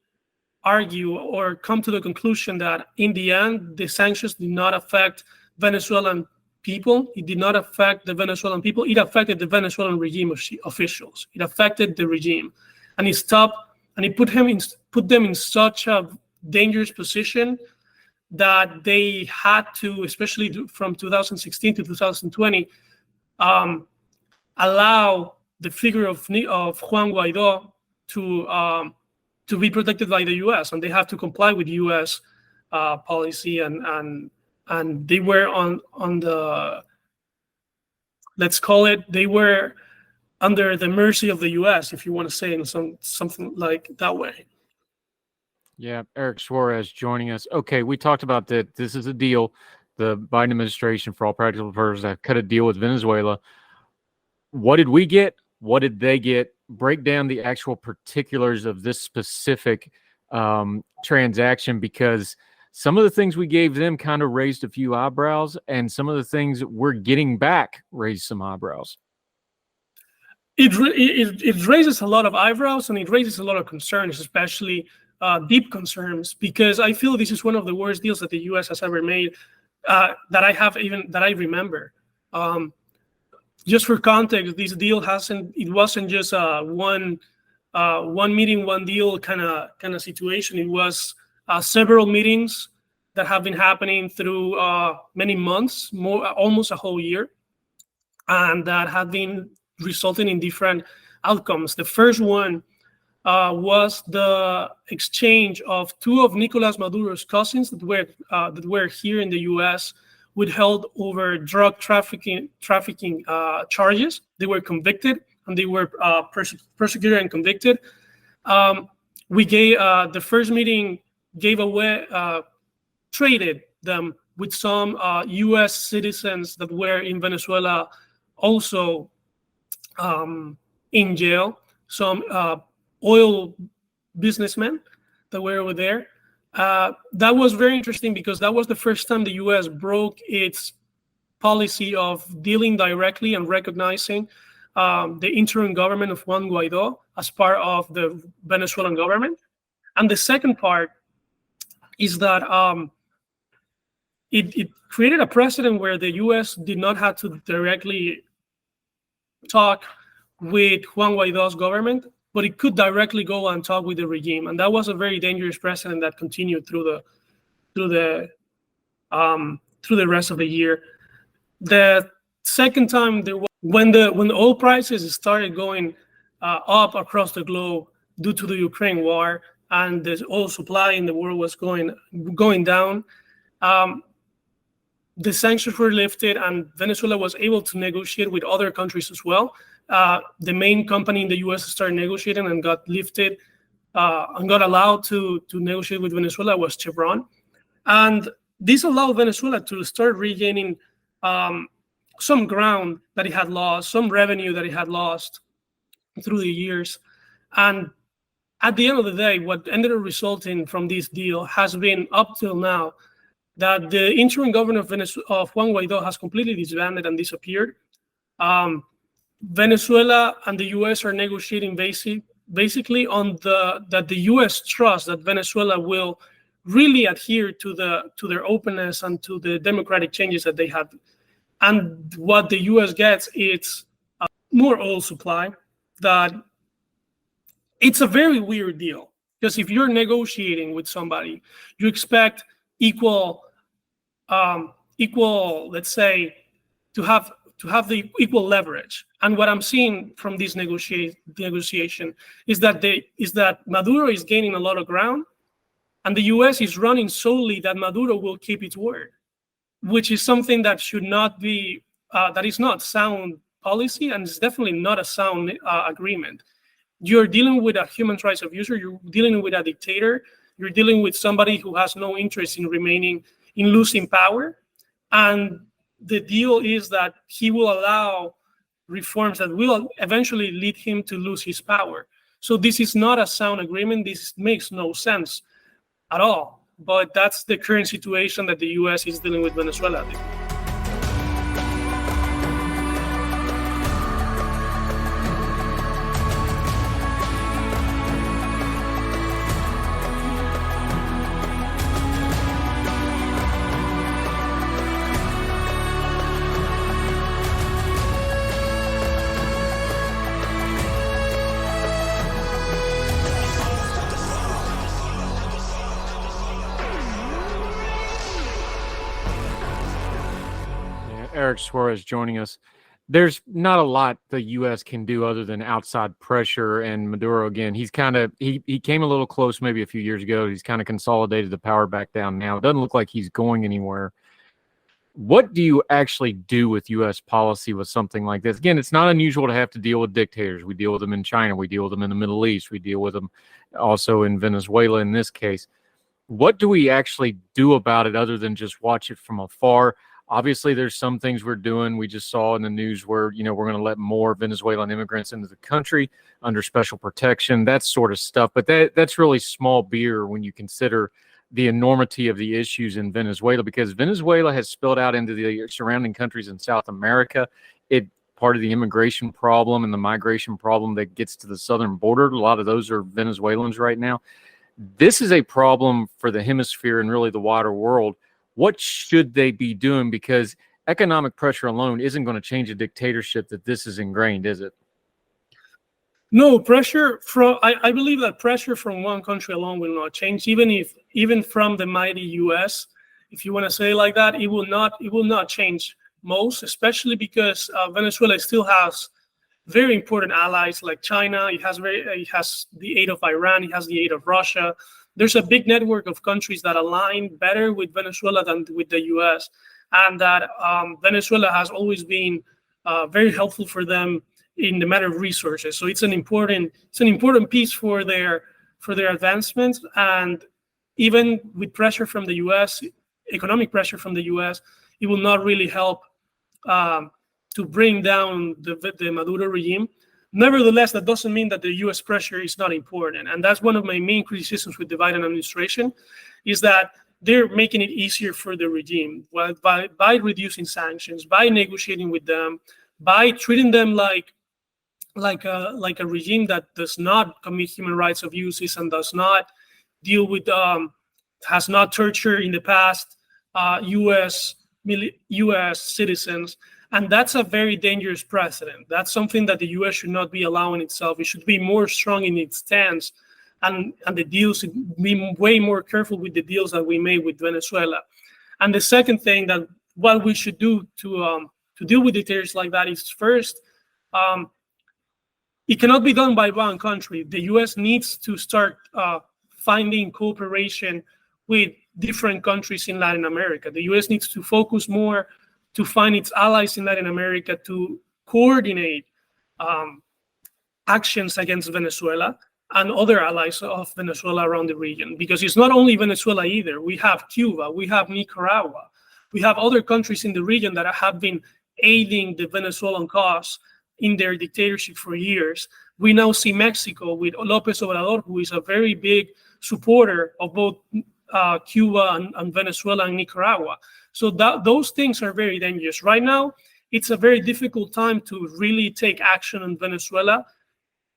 argue or come to the conclusion that in the end, the sanctions did not affect Venezuelan people. It did not affect the Venezuelan people. It affected the Venezuelan regime officials. It affected the regime, and it stopped. And it put them in such a dangerous position that they had to, especially from 2016 to 2020, allow the figure of Juan Guaido to be protected by the U.S. and they have to comply with U.S. Policy, and they were on the, let's call it, they were under the mercy of the U.S., if you want to say it in something like that way.
Yeah, Eric Suarez joining us. Okay, we talked about that. This is a deal. The Biden administration, for all practical purposes, have cut a deal with Venezuela. What did we get? What did they get? Break down the actual particulars of this specific transaction, because some of the things we gave them kind of raised a few eyebrows, and some of the things we're getting back raised some eyebrows.
It raises a lot of eyebrows, and it raises a lot of concerns, especially deep concerns, because I feel this is one of the worst deals that the U.S. has ever made, that I remember. Just for context, this deal wasn't just one meeting, one deal kind of situation. It was several meetings that have been happening through many months, almost a whole year, and that have been resulting in different outcomes. The first one was the exchange of two of Nicolás Maduro's cousins that were here in the U.S. withheld over drug trafficking charges. They were convicted, and they were prosecuted and convicted. We gave the first meeting traded them with some U.S. citizens that were in Venezuela, also in jail, some oil businessmen that were over there. That was very interesting because that was the first time the U.S. broke its policy of dealing directly and recognizing the interim government of Juan Guaido as part of the Venezuelan government. And the second part is that it created a precedent where the U.S. did not have to directly talk with Juan Guaido's government, but it could directly go and talk with the regime, and that was a very dangerous precedent that continued through the rest of the year. The second time, when the oil prices started going up across the globe due to the Ukraine war, and the oil supply in the world was going down, the sanctions were lifted, and Venezuela was able to negotiate with other countries as well. The main company in the U.S. started negotiating and got lifted and got allowed to negotiate with Venezuela was Chevron. And this allowed Venezuela to start regaining some ground that it had lost, some revenue that it had lost through the years. And at the end of the day, what ended up resulting from this deal has been, up till now, that the interim government of Juan Guaido has completely disbanded and disappeared. Venezuela and the U.S. are negotiating basically on that the U.S. trusts that Venezuela will really adhere to their openness and to the democratic changes that they have. And what the U.S. gets is more oil supply. That it's a very weird deal, because if you're negotiating with somebody, you expect equal, let's say, to have the equal leverage. And what I'm seeing from this negotiation is that Maduro is gaining a lot of ground, and the U.S. is running solely that Maduro will keep its word, which is something that should not be, that is not sound policy, and it's definitely not a sound agreement. You're dealing with a human rights abuser, you're dealing with a dictator, you're dealing with somebody who has no interest in losing power. And the deal is that he will allow reforms that will eventually lead him to lose his power. So this is not a sound agreement. This makes no sense at all. But that's the current situation that the U.S. is dealing with Venezuela.
Eric Suarez joining us. There's not a lot the U.S. can do other than outside pressure. And Maduro, again, he came a little close maybe a few years ago. He's kind of consolidated the power back down now. It doesn't look like he's going anywhere. What do you actually do with U.S. policy with something like this? Again, it's not unusual to have to deal with dictators. We deal with them in China. We deal with them in the Middle East. We deal with them also in Venezuela in this case. What do we actually do about it other than just watch it from afar? Obviously, there's some things we're doing. We just saw in the news where, we're going to let more Venezuelan immigrants into the country under special protection, that sort of stuff. But that's really small beer when you consider the enormity of the issues in Venezuela, because Venezuela has spilled out into the surrounding countries in South America. Part of the immigration problem and the migration problem that gets to the southern border, a lot of those are Venezuelans right now. This is a problem for the hemisphere and really the wider world. What should they be doing? Because economic pressure alone isn't going to change a dictatorship that this is ingrained, is it?
No, I believe that pressure from one country alone will not change, even from the mighty U.S., if you want to say it like that, it will not change most, especially because Venezuela still has very important allies like China. It has the aid of Iran. It has the aid of Russia. There's a big network of countries that align better with Venezuela than with the U.S., and that Venezuela has always been very helpful for them in the matter of resources. So it's an important piece for their advancements. And even with pressure from the U.S., economic pressure from the U.S., it will not really help to bring down the Maduro regime. Nevertheless, that doesn't mean that the U.S. pressure is not important. And that's one of my main criticisms with the Biden administration, is that they're making it easier for the regime by reducing sanctions, by negotiating with them, by treating them like a regime that does not commit human rights abuses and does not deal with has not tortured in the past U.S. citizens. And that's a very dangerous precedent. That's something that the U.S. should not be allowing itself. It should be more strong in its stance, and the deals, be way more careful with the deals that we made with Venezuela. And the second thing that what we should do to deal with dictators like that is, first, it cannot be done by one country. The U.S. needs to start finding cooperation with different countries in Latin America. The U.S. needs to focus more to find its allies in Latin America to coordinate actions against Venezuela and other allies of Venezuela around the region. Because it's not only Venezuela either. We have Cuba, we have Nicaragua, we have other countries in the region that have been aiding the Venezuelan cause in their dictatorship for years. We now see Mexico with López Obrador, who is a very big supporter of both Cuba and Venezuela and Nicaragua. So those things are very dangerous. Right now, it's a very difficult time to really take action in Venezuela,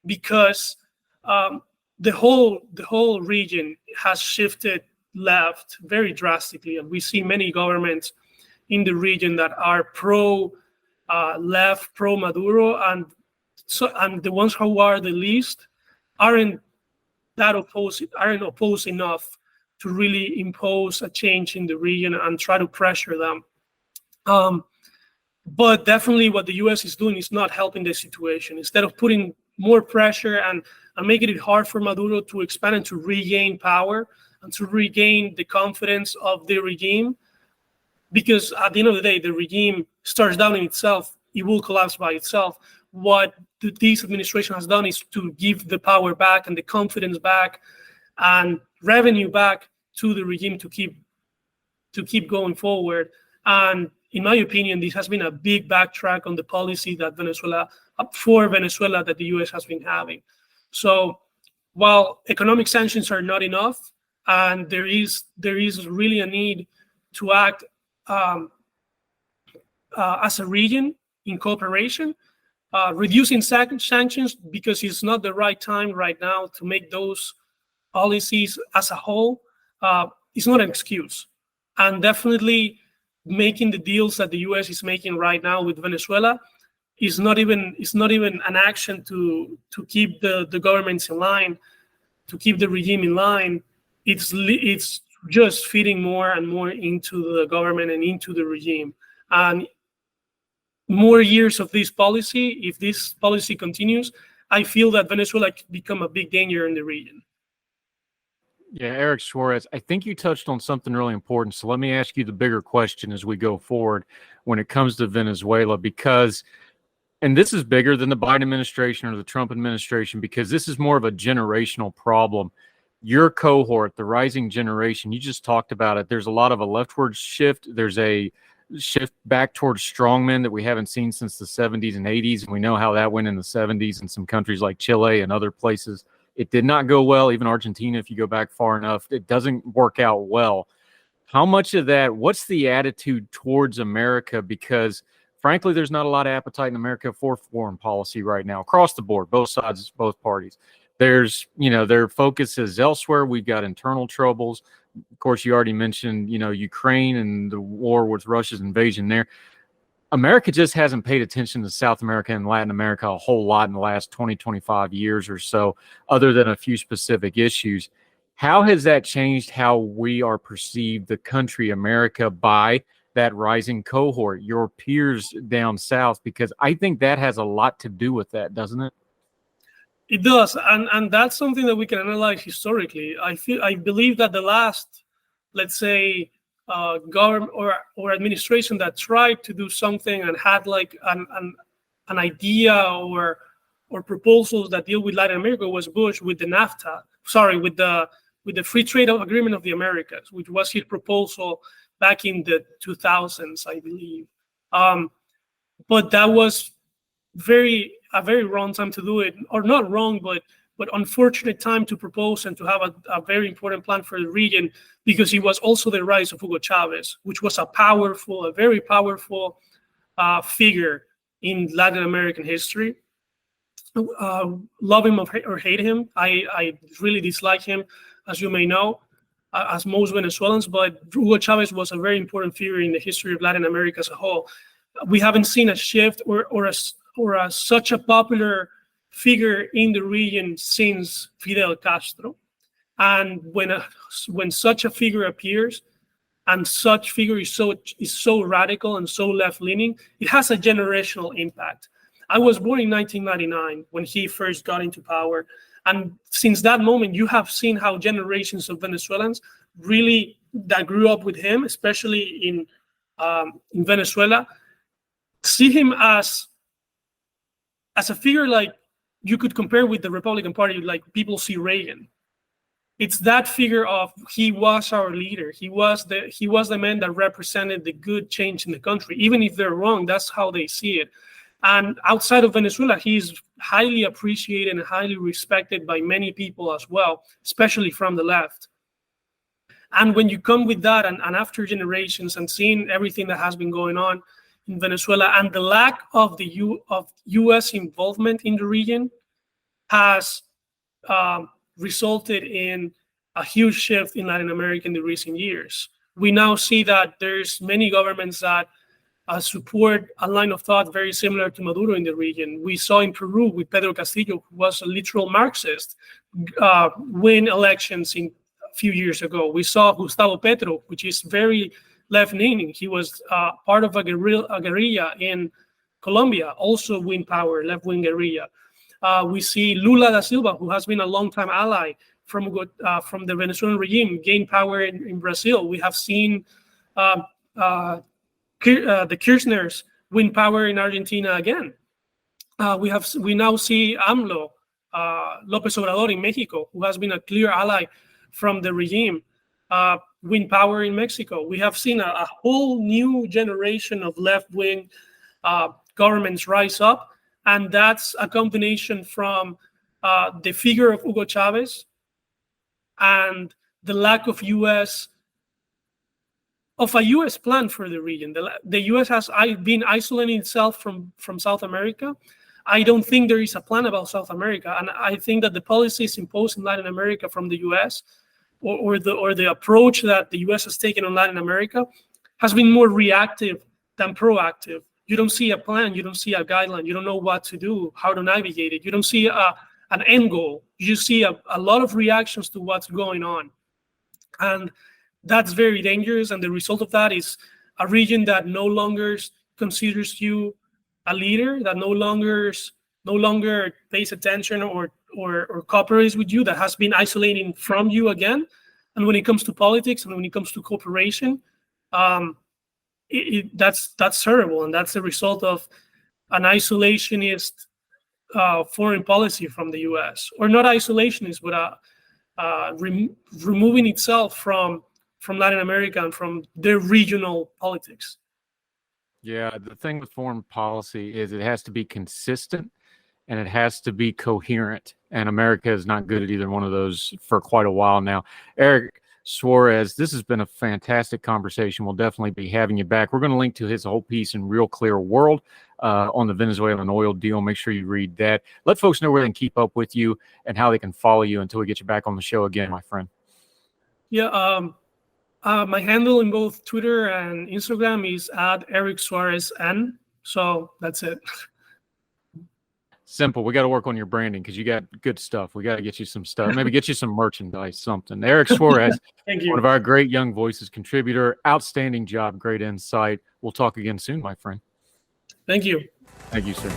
because the whole region has shifted left very drastically, and we see many governments in the region that are left, pro Maduro, and the ones who are the least aren't opposed enough to really impose a change in the region and try to pressure them. But definitely what the U.S. is doing is not helping the situation. Instead of putting more pressure and making it hard for Maduro to expand and to regain power and to regain the confidence of the regime, because at the end of the day, the regime starts down in itself, it will collapse by itself. What this administration has done is to give the power back and the confidence back and revenue back to the regime to keep going forward. And in my opinion, this has been a big backtrack on the policy that Venezuela that the U.S. has been having. So while economic sanctions are not enough, and there is really a need to act as a region in cooperation, reducing sanctions, because it's not the right time right now to make those policies as a whole, is not an excuse. And definitely making the deals that the U.S. is making right now with Venezuela is not even an action to keep the governments in line, to keep the regime in line. It's just feeding more and more into the government and into the regime. And more years of this policy, if this policy continues, I feel that Venezuela could become a big danger in the region.
Yeah, Eric Suarez, I think you touched on something really important. So let me ask you the bigger question as we go forward when it comes to Venezuela, because, and this is bigger than the Biden administration or the Trump administration, because this is more of a generational problem. Your cohort, the rising generation, you just talked about it. There's a lot of a leftward shift. There's a shift back towards strongmen that we haven't seen since the 70s and 80s. And we know how that went in the 70s in some countries like Chile and other places. It did not go well. Even Argentina, if you go back far enough, it doesn't work out well. How much of that, what's the attitude towards America? Because frankly, there's not a lot of appetite in America for foreign policy right now, across the board, both sides, both parties. There's, their focus is elsewhere. We've got internal troubles. Of course, you already mentioned, Ukraine and the war with Russia's invasion there. America just hasn't paid attention to South America and Latin America a whole lot in the last 20, 25 years or so, other than a few specific issues. How has that changed how we are perceived, the country America, by that rising cohort, your peers down south? Because I think that has a lot to do with that, doesn't it?
It does, and that's something that we can analyze historically. I believe that the last, let's say, government or administration that tried to do something and had like an idea or proposals that deal with Latin America was Bush with the with the free trade agreement of the Americas, which was his proposal back in the 2000s, I believe. But that was a very wrong time to do it, or not wrong, but unfortunate time to propose and to have a very important plan for the region, because it was also the rise of Hugo Chavez, which was a very powerful figure in Latin American history. Love him or hate him, I really dislike him, as you may know, as most Venezuelans, but Hugo Chavez was a very important figure in the history of Latin America as a whole. We haven't seen a shift or such a popular figure in the region since Fidel Castro. And when such a figure appears, and such figure is so radical and so left-leaning, it has a generational impact. I was born in 1999 when he first got into power, and since that moment, you have seen how generations of Venezuelans really that grew up with him, especially in Venezuela, see him as a figure like you could compare with the Republican Party, like people see Reagan. It's that figure of he was our leader. He was the man that represented the good change in the country. Even if they're wrong, that's how they see it. And outside of Venezuela, he's highly appreciated and highly respected by many people as well, especially from the left. And when you come with that, and after generations and seeing everything that has been going on in Venezuela, and the lack of U.S. involvement in the region has resulted in a huge shift in Latin America in the recent years. We now see that there's many governments that support a line of thought very similar to Maduro in the region. We saw in Peru with Pedro Castillo, who was a literal Marxist, win elections a few years ago. We saw Gustavo Petro, which is very left-leaning. He was part of a guerrilla in Colombia, also win power, left-wing guerrilla. We see Lula da Silva, who has been a long-time ally from the Venezuelan regime, gain power in Brazil. We have seen the Kirchners win power in Argentina again. We now see AMLO, López Obrador in Mexico, who has been a clear ally from the regime, win power in Mexico. We have seen a whole new generation of left-wing governments rise up, and that's a combination from the figure of Hugo Chavez and the lack of a U.S. plan for the region. The U.S. has been isolating itself from South America. I don't think there is a plan about South America, and I think that the policies imposed in Latin America from the U.S. or the approach that the U.S. has taken on Latin America has been more reactive than proactive. You don't see a plan, you don't see a guideline, you don't know what to do, how to navigate it. You don't see an end goal. You see a lot of reactions to what's going on. And that's very dangerous. And the result of that is a region that no longer considers you a leader that no longer pays attention or cooperates with you, that has been isolating from you again. And when it comes to politics and when it comes to cooperation, that's terrible, and that's the result of an isolationist foreign policy from the U.S. Or not isolationist, but removing itself from Latin America and from their regional politics.
Yeah, the thing with foreign policy is it has to be consistent and it has to be coherent. And America is not good at either one of those for quite a while now. Eric Suarez, this has been a fantastic conversation. We'll definitely be having you back. We're going to link to his whole piece in Real Clear World on the Venezuelan oil deal. Make sure you read that. Let folks know where they can keep up with you and how they can follow you until we get you back on the show again, my friend.
Yeah, my handle in both Twitter and Instagram is @EricSuarezN. So that's it.
Simple. We got to work on your branding because you got good stuff. We got to get you some stuff. Maybe get you some merchandise, something. Eric Suarez,
Thank you.
One of our great Young Voices contributor. Outstanding job. Great insight. We'll talk again soon, my friend.
Thank you.
Thank you, sir.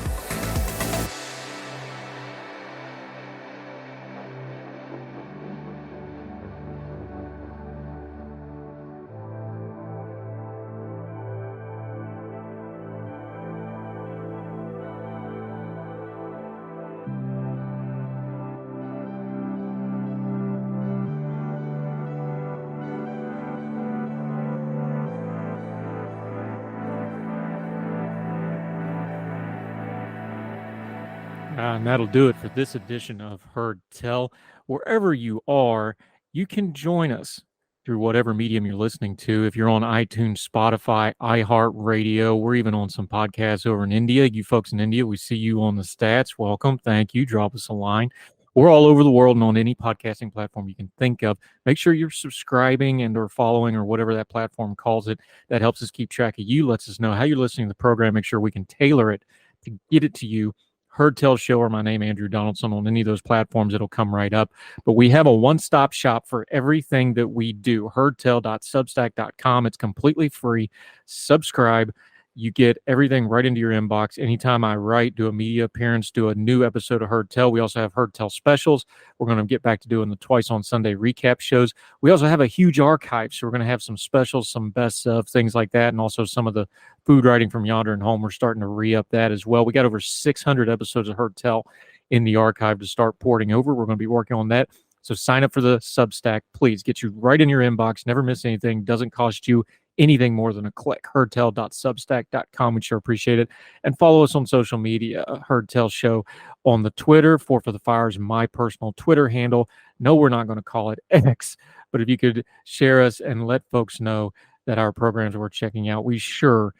And that'll do it for this edition of Heard Tell. Wherever you are, you can join us through whatever medium you're listening to. If you're on iTunes, Spotify, iHeartRadio, we're even on some podcasts over in India. You folks in India, we see you on the stats. Welcome. Thank you. Drop us a line. We're all over the world and on any podcasting platform you can think of. Make sure you're subscribing and or following or whatever that platform calls it. That helps us keep track of you, lets us know how you're listening to the program. Make sure we can tailor it to get it to you. Heard Tell Show or my name, Andrew Donaldson, on any of those platforms, it'll come right up. But we have a one-stop shop for everything that we do. Heardtell.substack.com. It's completely free. Subscribe. You get everything right into your inbox. Anytime I write, do a media appearance, do a new episode of Heard Tell. We also have Heard Tell specials. We're going to get back to doing the twice on Sunday recap shows. We also have a huge archive, so we're going to have some specials, some best of, things like that, and also some of the food writing from yonder and home. We're starting to re-up that as well. We got over 600 episodes of Heard Tell in the archive to start porting over. We're going to be working on that. So sign up for the Substack. Please get you right in your inbox. Never miss anything. Doesn't cost you anything more than a click. Heardtell.substack.com. We sure appreciate it. And follow us on social media. Heard Tell Show on the Twitter. Four for the Fire is my personal Twitter handle. No, we're not going to call it X, but if you could share us and let folks know that our programs are worth checking out, we sure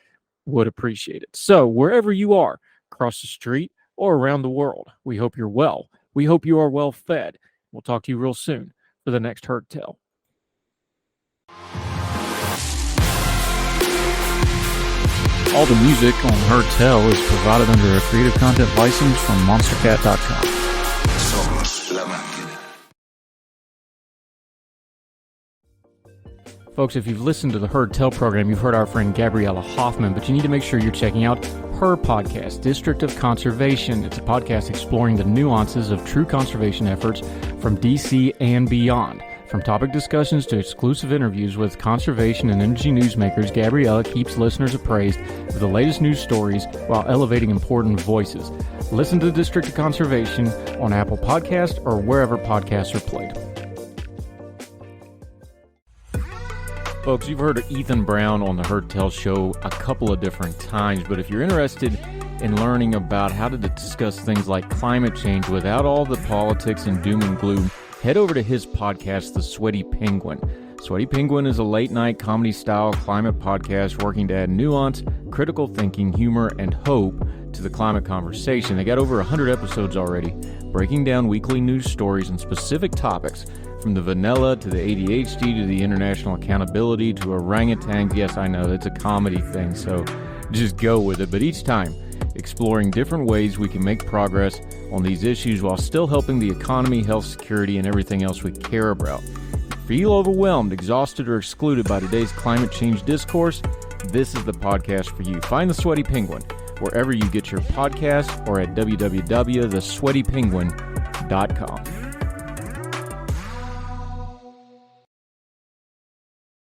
would appreciate it. So wherever you are, across the street or around the world, we hope you're well. We hope you are well fed. We'll talk to you real soon for the next Heard Tell. All the music on Heard Tell is provided under a Creative Content license from monstercat.com.
Somos la máquina.
Folks, if you've listened to the Heard Tell program, you've heard our friend Gabriella Hoffman, but you need to make sure you're checking out her podcast, District of Conservation. It's a podcast exploring the nuances of true conservation efforts from DC and beyond. From topic discussions to exclusive interviews with conservation and energy newsmakers, Gabriella keeps listeners appraised of the latest news stories while elevating important voices. Listen to District of Conservation on Apple Podcasts or wherever podcasts are played. Folks, you've heard of Ethan Brown on the Heard Tell Show a couple of different times, but if you're interested in learning about how to discuss things like climate change without all the politics and doom and gloom, head over to his podcast, The Sweaty Penguin. Sweaty Penguin is a late-night comedy-style climate podcast working to add nuance, critical thinking, humor, and hope to the climate conversation. They got over 100 episodes already, breaking down weekly news stories and specific topics, from the vanilla to the ADHD to the international accountability to orangutans. Yes, I know, it's a comedy thing, so just go with it. But each time, exploring different ways we can make progress on these issues while still helping the economy, health, security, and everything else we care about. Feel overwhelmed, exhausted, or excluded by today's climate change discourse? This is the podcast for you. Find the Sweaty Penguin wherever you get your podcasts or at www.thesweatypenguin.com.